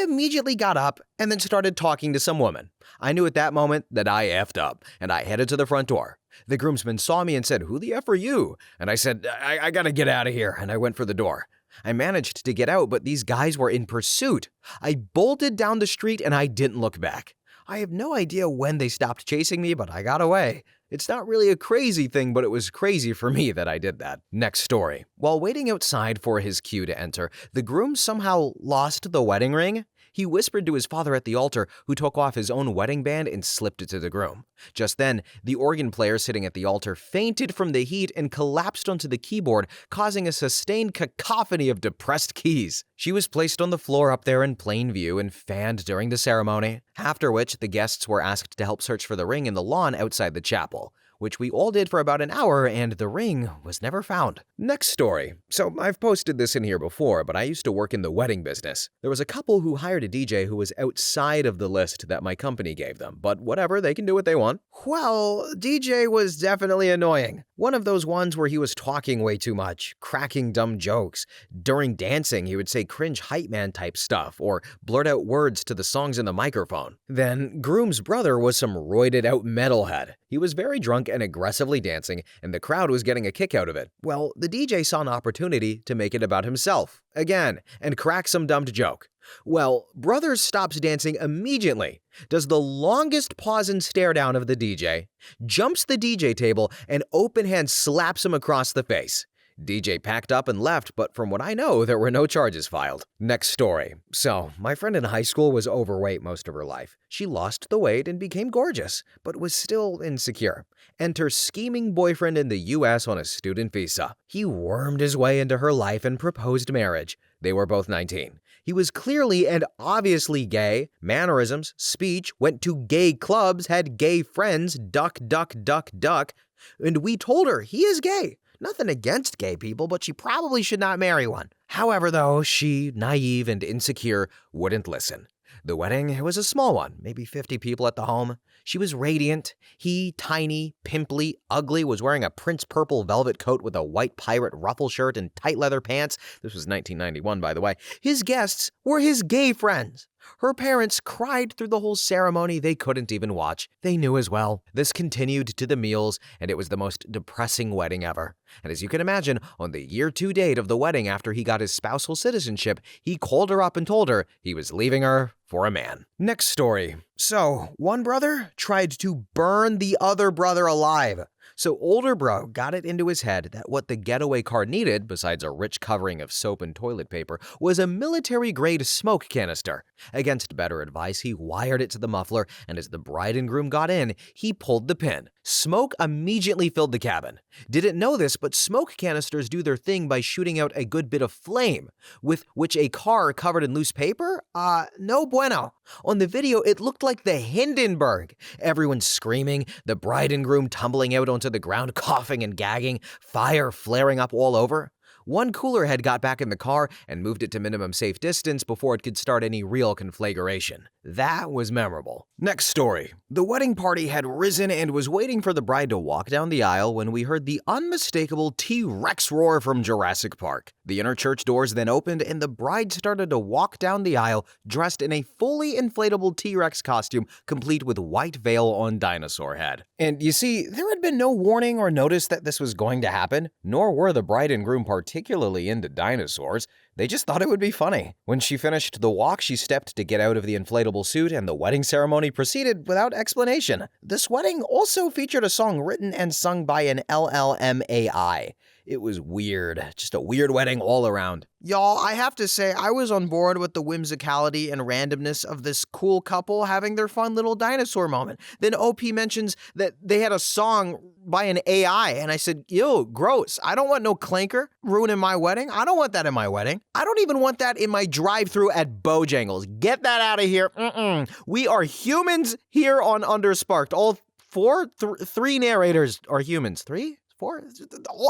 immediately got up and then started talking to some woman. I knew at that moment that I effed up, and I headed to the front door. The groomsman saw me and said, "Who the F are you?" And I said, I gotta get out of here, and I went for the door. I managed to get out, but these guys were in pursuit. I bolted down the street and I didn't look back. I have no idea when they stopped chasing me, but I got away. It's not really a crazy thing, but it was crazy for me that I did that. Next story. While waiting outside for his cue to enter, the groom somehow lost the wedding ring. He whispered to his father at the altar, who took off his own wedding band and slipped it to the groom. Just then, the organ player sitting at the altar fainted from the heat and collapsed onto the keyboard, causing a sustained cacophony of depressed keys. She was placed on the floor up there in plain view and fanned during the ceremony, after which the guests were asked to help search for the ring in the lawn outside the chapel, which we all did for about an hour, and the ring was never found. Next story. So I've posted this in here before, but I used to work in the wedding business. There was a couple who hired a DJ who was outside of the list that my company gave them, but whatever, they can do what they want. Well, DJ was definitely annoying. One of those ones where he was talking way too much, cracking dumb jokes. During dancing, he would say cringe hype man type stuff, or blurt out words to the songs in the microphone. Then, groom's brother was some roided out metalhead. He was very drunk and aggressively dancing, and the crowd was getting a kick out of it. Well, the DJ saw an opportunity to make it about himself, again, and crack some dumb joke. Well, brother stops dancing immediately, does the longest pause and stare down of the DJ, jumps the DJ table, and open hand slaps him across the face. DJ packed up and left, but from what I know, there were no charges filed. Next story. So, my friend in high school was overweight most of her life. She lost the weight and became gorgeous, but was still insecure. Enter scheming boyfriend in the US on a student visa. He wormed his way into her life and proposed marriage. They were both 19. He was clearly and obviously gay, mannerisms, speech, went to gay clubs, had gay friends, duck, duck, duck, duck, and we told her he is gay. Nothing against gay people, but she probably should not marry one. However, though, she, naive and insecure, wouldn't listen. The wedding was a small one, maybe 50 people at the home. She was radiant. He, tiny, pimply, ugly, was wearing a Prince purple velvet coat with a white pirate ruffle shirt and tight leather pants. This was 1991, by the way. His guests were his gay friends. Her parents cried through the whole ceremony. They couldn't even watch. They knew as well. This continued to the meals, and it was the most depressing wedding ever. And as you can imagine, on the year 2 date of the wedding after he got his spousal citizenship, he called her up and told her he was leaving her for a man. Next story. So, one brother tried to burn the other brother alive. So older bro got it into his head that what the getaway car needed, besides a rich covering of soap and toilet paper, was a military-grade smoke canister. Against better advice, he wired it to the muffler, and as the bride and groom got in, he pulled the pin. Smoke immediately filled the cabin. Didn't know this, but smoke canisters do their thing by shooting out a good bit of flame, with which a car covered in loose paper? No bueno. On the video, it looked like the Hindenburg. Everyone screaming, the bride and groom tumbling out onto the ground, coughing and gagging, fire flaring up all over. One cooler head got back in the car and moved it to minimum safe distance before it could start any real conflagration. That was memorable. Next story. The wedding party had risen and was waiting for the bride to walk down the aisle when we heard the unmistakable T-Rex roar from Jurassic Park. The inner church doors then opened and the bride started to walk down the aisle dressed in a fully inflatable T-Rex costume complete with white veil on dinosaur head. And you see, there had been no warning or notice that this was going to happen, nor were the bride and groom particularly into dinosaurs. They just thought it would be funny. When she finished the walk, she stepped to get out of the inflatable suit, and the wedding ceremony proceeded without explanation. This wedding also featured a song written and sung by an LLMAI. It was weird. Just a weird wedding all around. Y'all, I have to say, I was on board with the whimsicality and randomness of this cool couple having their fun little dinosaur moment. Then OP mentions that they had a song by an AI, and I said, ew, gross. I don't want no clanker ruining my wedding. I don't want that in my wedding. I don't even want that in my drive-thru at Bojangles. Get that out of here. We are humans here on Undersparked. All three narrators are humans. 3? 4?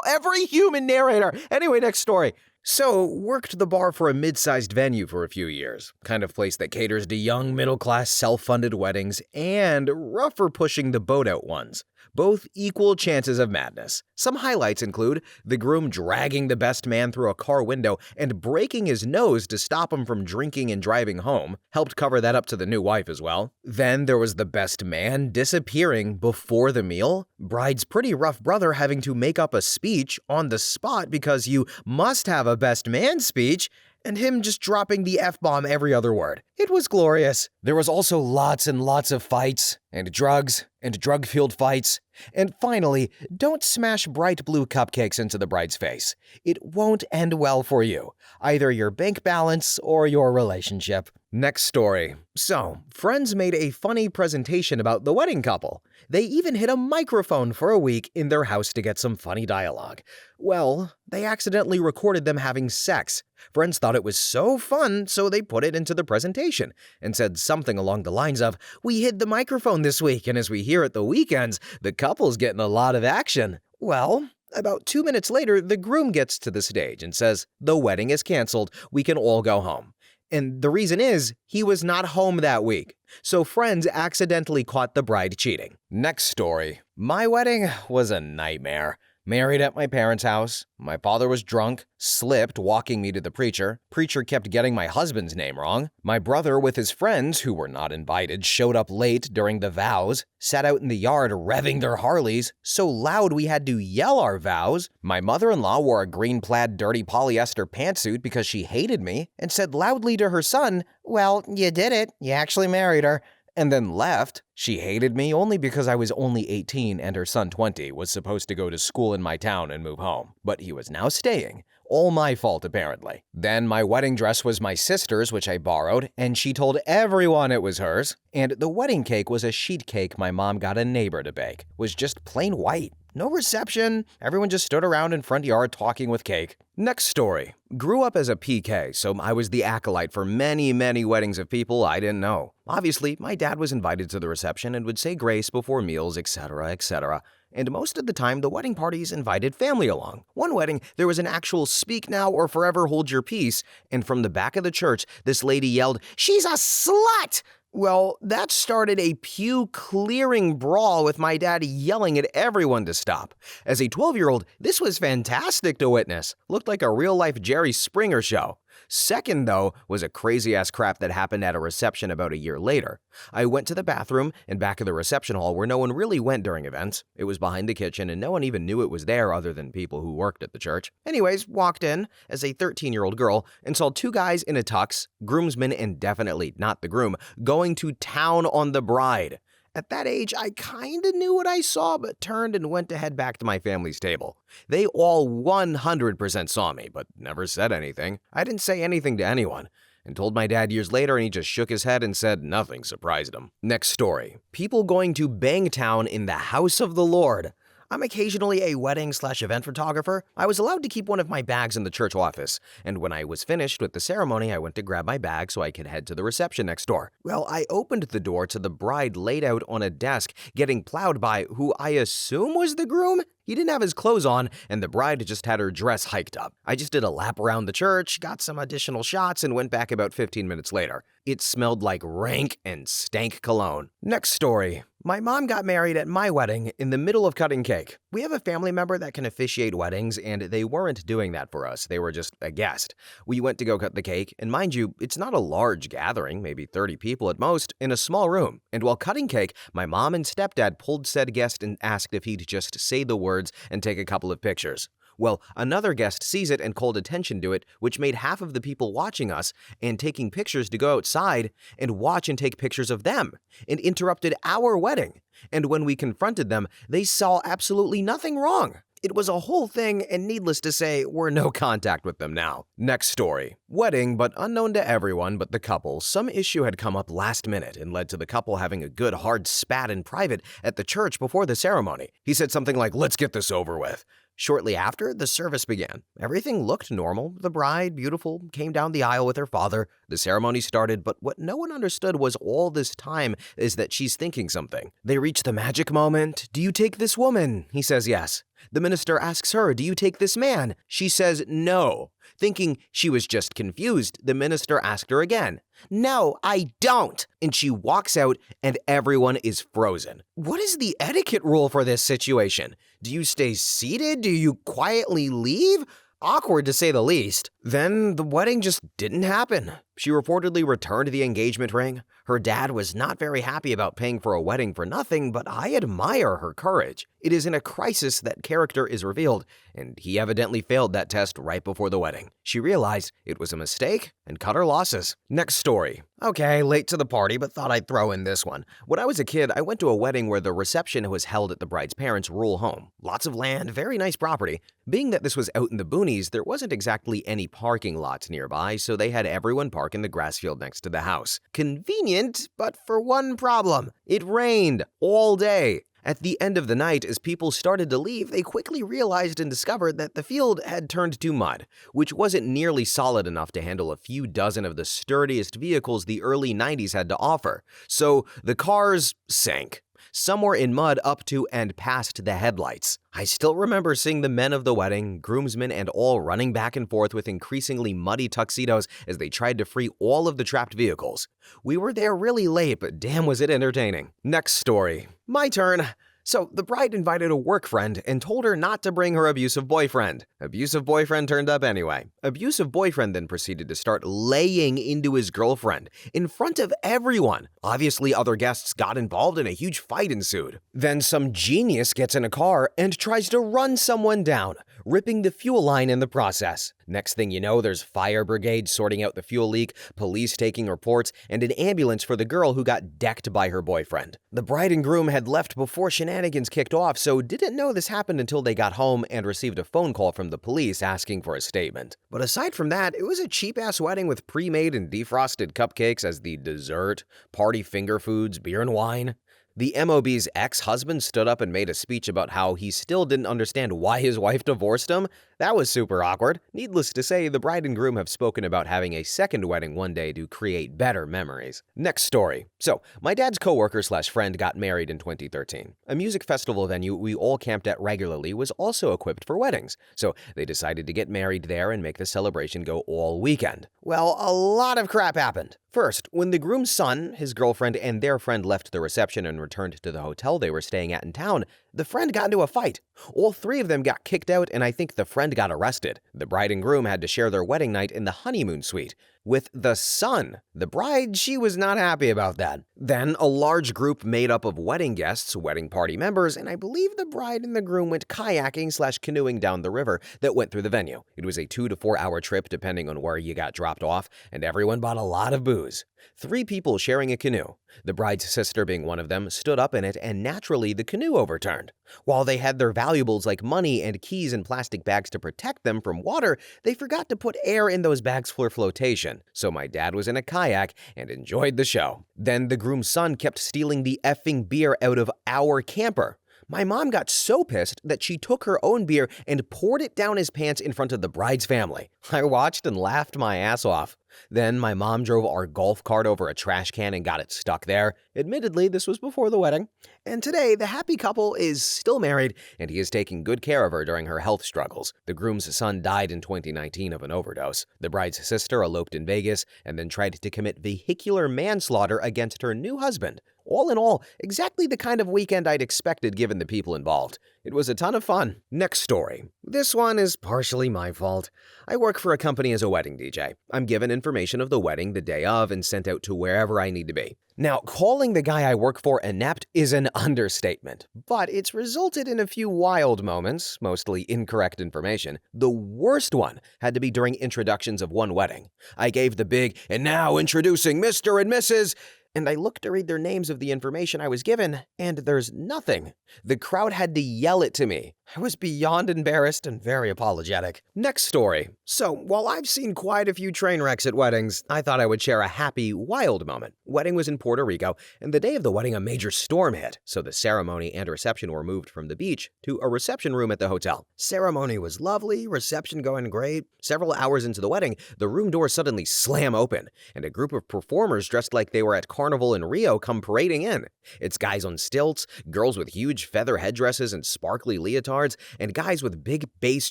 Every human narrator. Anyway, next story. So, worked the bar for a mid-sized venue for a few years. Kind of place that caters to young, middle-class, self-funded weddings and rougher pushing the boat-out ones. Both equal chances of madness. Some highlights include the groom dragging the best man through a car window and breaking his nose to stop him from drinking and driving home. Helped cover that up to the new wife as well. Then there was the best man disappearing before the meal. Bride's pretty rough brother having to make up a speech on the spot because you must have a best man speech, and him just dropping the F-bomb every other word. It was glorious. There was also lots and lots of fights, and drug-fueled fights. And finally, don't smash bright blue cupcakes into the bride's face. It won't end well for you, either your bank balance or your relationship. Next story. So, friends made a funny presentation about the wedding couple. They even hid a microphone for a week in their house to get some funny dialogue. Well, they accidentally recorded them having sex. Friends thought it was so fun, so they put it into the presentation and said something along the lines of, "We hid the microphone this week, and as we hear at the weekends, the couple's getting a lot of action." Well, about 2 minutes later, the groom gets to the stage and says, "The wedding is canceled. We can all go home." And the reason is, he was not home that week. So friends accidentally caught the bride cheating. Next story. My wedding was a nightmare. Married at my parents' house. My father was drunk, slipped walking me to the preacher. Preacher kept getting my husband's name wrong. My brother with his friends, who were not invited, showed up late during the vows, sat out in the yard revving their Harleys, so loud we had to yell our vows. My mother-in-law wore a green plaid dirty polyester pantsuit because she hated me and said loudly to her son, "Well, you did it. You actually married her." and then left. She hated me only because I was only 18 and her son 20 was supposed to go to school in my town and move home. But he was now staying. All my fault, apparently. Then my wedding dress was my sister's, which I borrowed, and she told everyone it was hers. And the wedding cake was a sheet cake my mom got a neighbor to bake. It was just plain white. No reception. Everyone just stood around in front yard talking with cake. Next story. Grew up as a PK, so I was the acolyte for many, many weddings of people I didn't know. Obviously, my dad was invited to the reception and would say grace before meals, etc., etc. And most of the time, the wedding parties invited family along. One wedding, there was an actual speak now or forever hold your peace, and from the back of the church, this lady yelled, "She's a slut!" Well, that started a pew-clearing brawl with my dad yelling at everyone to stop. As a 12-year-old, this was fantastic to witness. Looked like a real-life Jerry Springer show. Second, though, was a crazy-ass crap that happened at a reception about a year later. I went to the bathroom and back of the reception hall where no one really went during events. It was behind the kitchen and no one even knew it was there other than people who worked at the church. Anyways, walked in as a 13-year-old girl and saw two guys in a tux, groomsmen and definitely not the groom, going to town on the bride. At that age, I kinda knew what I saw, but turned and went to head back to my family's table. They all 100% saw me, but never said anything. I didn't say anything to anyone, and told my dad years later, and he just shook his head and said nothing surprised him. Next story. People going to Bangtown in the house of the Lord. I'm occasionally a wedding/event photographer. I was allowed to keep one of my bags in the church office, and when I was finished with the ceremony, I went to grab my bag so I could head to the reception next door. Well, I opened the door to the bride laid out on a desk, getting plowed by who I assume was the groom. He didn't have his clothes on, and the bride just had her dress hiked up. I just did a lap around the church, got some additional shots, and went back about 15 minutes later. It smelled like rank and stank cologne. Next story. My mom got married at my wedding in the middle of cutting cake. We have a family member that can officiate weddings, and they weren't doing that for us. They were just a guest. We went to go cut the cake, and mind you, it's not a large gathering, maybe 30 people at most, in a small room. And while cutting cake, my mom and stepdad pulled said guest and asked if he'd just say the words and take a couple of pictures. Well, another guest sees it and called attention to it, which made half of the people watching us and taking pictures to go outside and watch and take pictures of them, and interrupted our wedding. And when we confronted them, they saw absolutely nothing wrong. It was a whole thing, and needless to say, we're no contact with them now. Next story. Wedding, but unknown to everyone but the couple, some issue had come up last minute and led to the couple having a good hard spat in private at the church before the ceremony. He said something like, "Let's get this over with." Shortly after, the service began. Everything looked normal. The bride, beautiful, came down the aisle with her father. The ceremony started, but what no one understood was all this time is that she's thinking something. They reach the magic moment. "Do you take this woman?" He says yes. The minister asks her, "Do you take this man?" She says no. Thinking she was just confused, the minister asked her again. "No, I don't." And she walks out and everyone is frozen. What is the etiquette rule for this situation? Do you stay seated? Do you quietly leave? Awkward to say the least. Then the wedding just didn't happen. She reportedly returned the engagement ring. Her dad was not very happy about paying for a wedding for nothing, but I admire her courage. It is in a crisis that character is revealed, and he evidently failed that test right before the wedding. She realized it was a mistake and cut her losses. Next story. Okay, late to the party, but thought I'd throw in this one. When I was a kid, I went to a wedding where the reception was held at the bride's parents' rural home. Lots of land, very nice property. Being that this was out in the boonies, there wasn't exactly any parking lots nearby, so they had everyone park in the grass field next to the house. Convenient, but for one problem. It rained all day. At the end of the night, as people started to leave, they quickly realized and discovered that the field had turned to mud, which wasn't nearly solid enough to handle a few dozen of the sturdiest vehicles the early 90s had to offer. So the cars sank. Some were in mud up to and past the headlights. I still remember seeing the men of the wedding, groomsmen and all running back and forth with increasingly muddy tuxedos as they tried to free all of the trapped vehicles. We were there really late, but damn was it entertaining. Next story. My turn. So the bride invited a work friend and told her not to bring her abusive boyfriend. Abusive boyfriend turned up anyway. Abusive boyfriend then proceeded to start laying into his girlfriend in front of everyone. Obviously, other guests got involved and a huge fight ensued. Then some genius gets in a car and tries to run someone down. ripping the fuel line in the process. Next thing you know, there's fire brigade sorting out the fuel leak, police taking reports, and an ambulance for the girl who got decked by her boyfriend. The bride and groom had left before shenanigans kicked off, so didn't know this happened until they got home and received a phone call from the police asking for a statement. But aside from that, it was a cheap-ass wedding with pre-made and defrosted cupcakes as the dessert, party finger foods, beer and wine. The MOB's ex-husband stood up and made a speech about how he still didn't understand why his wife divorced him. That was super awkward. Needless to say, the bride and groom have spoken about having a second wedding one day to create better memories. Next story. So, my dad's coworker/friend got married in 2013. A music festival venue we all camped at regularly was also equipped for weddings, so they decided to get married there and make the celebration go all weekend. Well, a lot of crap happened. First, when the groom's son, his girlfriend, and their friend left the reception and returned to the hotel they were staying at in town, the friend got into a fight. All three of them got kicked out, and I think the friend got arrested. The bride and groom had to share their wedding night in the honeymoon suite with the son. The bride, she was not happy about that. Then, a large group made up of wedding guests, wedding party members, and I believe the bride and the groom went kayaking/canoeing down the river that went through the venue. It was a 2 to 4 hour trip depending on where you got dropped off, and everyone bought a lot of booze. 3 people sharing a canoe. The bride's sister, being one of them, stood up in it, and naturally the canoe overturned. While they had their valuables like money and keys in plastic bags to protect them from water, they forgot to put air in those bags for flotation. So my dad was in a kayak and enjoyed the show. Then the groom's son kept stealing the effing beer out of our camper. My mom got so pissed that she took her own beer and poured it down his pants in front of the bride's family. I watched and laughed my ass off. Then my mom drove our golf cart over a trash can and got it stuck there. Admittedly, this was before the wedding. And today, the happy couple is still married, and he is taking good care of her during her health struggles. The groom's son died in 2019 of an overdose. The bride's sister eloped in Vegas and then tried to commit vehicular manslaughter against her new husband. All in all, exactly the kind of weekend I'd expected given the people involved. It was a ton of fun. Next story. This one is partially my fault. I work for a company as a wedding DJ. I'm given information of the wedding the day of and sent out to wherever I need to be. Now, calling the guy I work for inept is an understatement, but it's resulted in a few wild moments, mostly incorrect information. The worst one had to be during introductions of one wedding. I gave the big, "and now introducing Mr. and Mrs." And I looked to read their names of the information I was given, and there's nothing. The crowd had to yell it to me. I was beyond embarrassed and very apologetic. Next story. So, while I've seen quite a few train wrecks at weddings, I thought I would share a happy, wild moment. Wedding was in Puerto Rico, and the day of the wedding a major storm hit, so the ceremony and reception were moved from the beach to a reception room at the hotel. Ceremony was lovely, reception going great. Several hours into the wedding, the room doors suddenly slam open, and a group of performers dressed like they were at Carnival in Rio come parading in. It's guys on stilts, girls with huge feather headdresses and sparkly leotards, and guys with big bass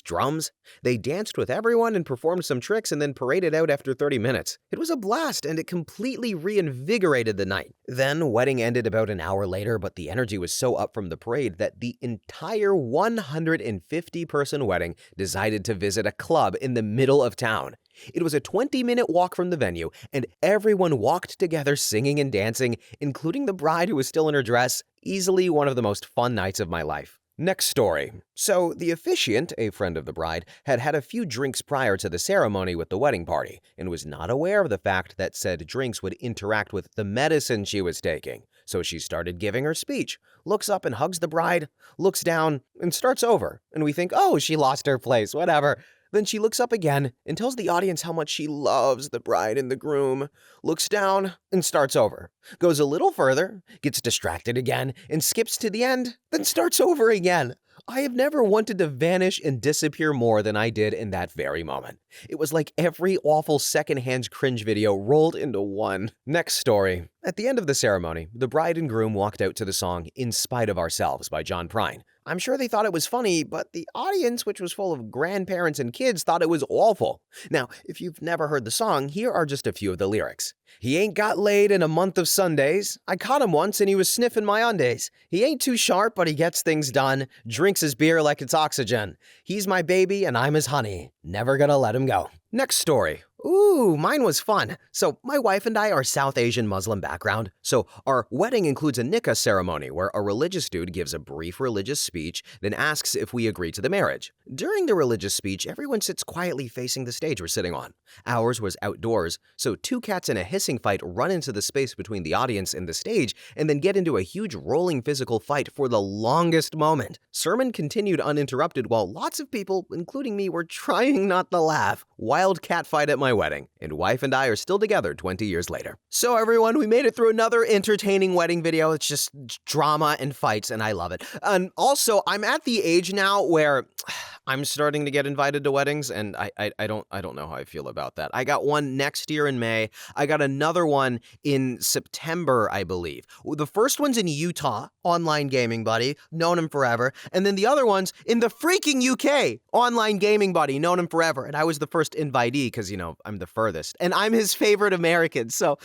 drums. They danced with everyone and performed some tricks and then paraded out after 30 minutes. It was a blast, and it completely reinvigorated the night. Then, wedding ended about an hour later, but the energy was so up from the parade that the entire 150-person wedding decided to visit a club in the middle of town. It was a 20-minute walk from the venue, and everyone walked together singing and dancing, including the bride who was still in her dress. Easily one of the most fun nights of my life. Next story. So, the officiant, a friend of the bride, had had a few drinks prior to the ceremony with the wedding party, and was not aware of the fact that said drinks would interact with the medicine she was taking. So she started giving her speech, looks up and hugs the bride, looks down, and starts over. And we think, oh, she lost her place, whatever. Then she looks up again and tells the audience how much she loves the bride and the groom, looks down and starts over, goes a little further, gets distracted again, and skips to the end, then starts over again. I have never wanted to vanish and disappear more than I did in that very moment. It was like every awful secondhand cringe video rolled into one. Next story. At the end of the ceremony, the bride and groom walked out to the song In Spite of Ourselves by John Prine. I'm sure they thought it was funny, but the audience, which was full of grandparents and kids, thought it was awful. Now, if you've never heard the song, here are just a few of the lyrics. He ain't got laid in a month of Sundays. I caught him once and he was sniffing my undies. He ain't too sharp, but he gets things done. Drinks his beer like it's oxygen. He's my baby and I'm his honey. Never gonna let him go. Next story. Ooh, mine was fun. So, my wife and I are South Asian Muslim background. So, our wedding includes a nikah ceremony where a religious dude gives a brief religious speech, then asks if we agree to the marriage. During the religious speech, everyone sits quietly facing the stage we're sitting on. Ours was outdoors, so two cats in a hissing fight run into the space between the audience and the stage and then get into a huge rolling physical fight for the longest moment. Sermon continued uninterrupted while lots of people, including me, were trying not to laugh. Wild cat fight at my wedding, and wife and I are still together 20 years later. So everyone, we made it through another entertaining wedding video. It's just drama and fights, and I love it. And also, I'm at the age now where I'm starting to get invited to weddings, and I don't know how I feel about that. I got one next year in May. I got another one in September, I believe. The first one's in Utah, online gaming buddy, known him forever, and then the other one's in the freaking UK, online gaming buddy, known him forever. And I was the first invitee because, I'm the furthest, and I'm his favorite American. So,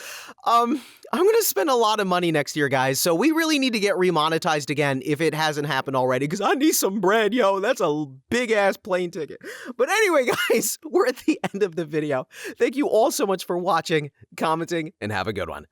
I'm gonna spend a lot of money next year, guys. So we really need to get remonetized again if it hasn't happened already, because I need some bread, yo. That's a big ass plane ticket. But anyway, guys, we're at the end of the video. Thank you all so much for watching, commenting, and have a good one.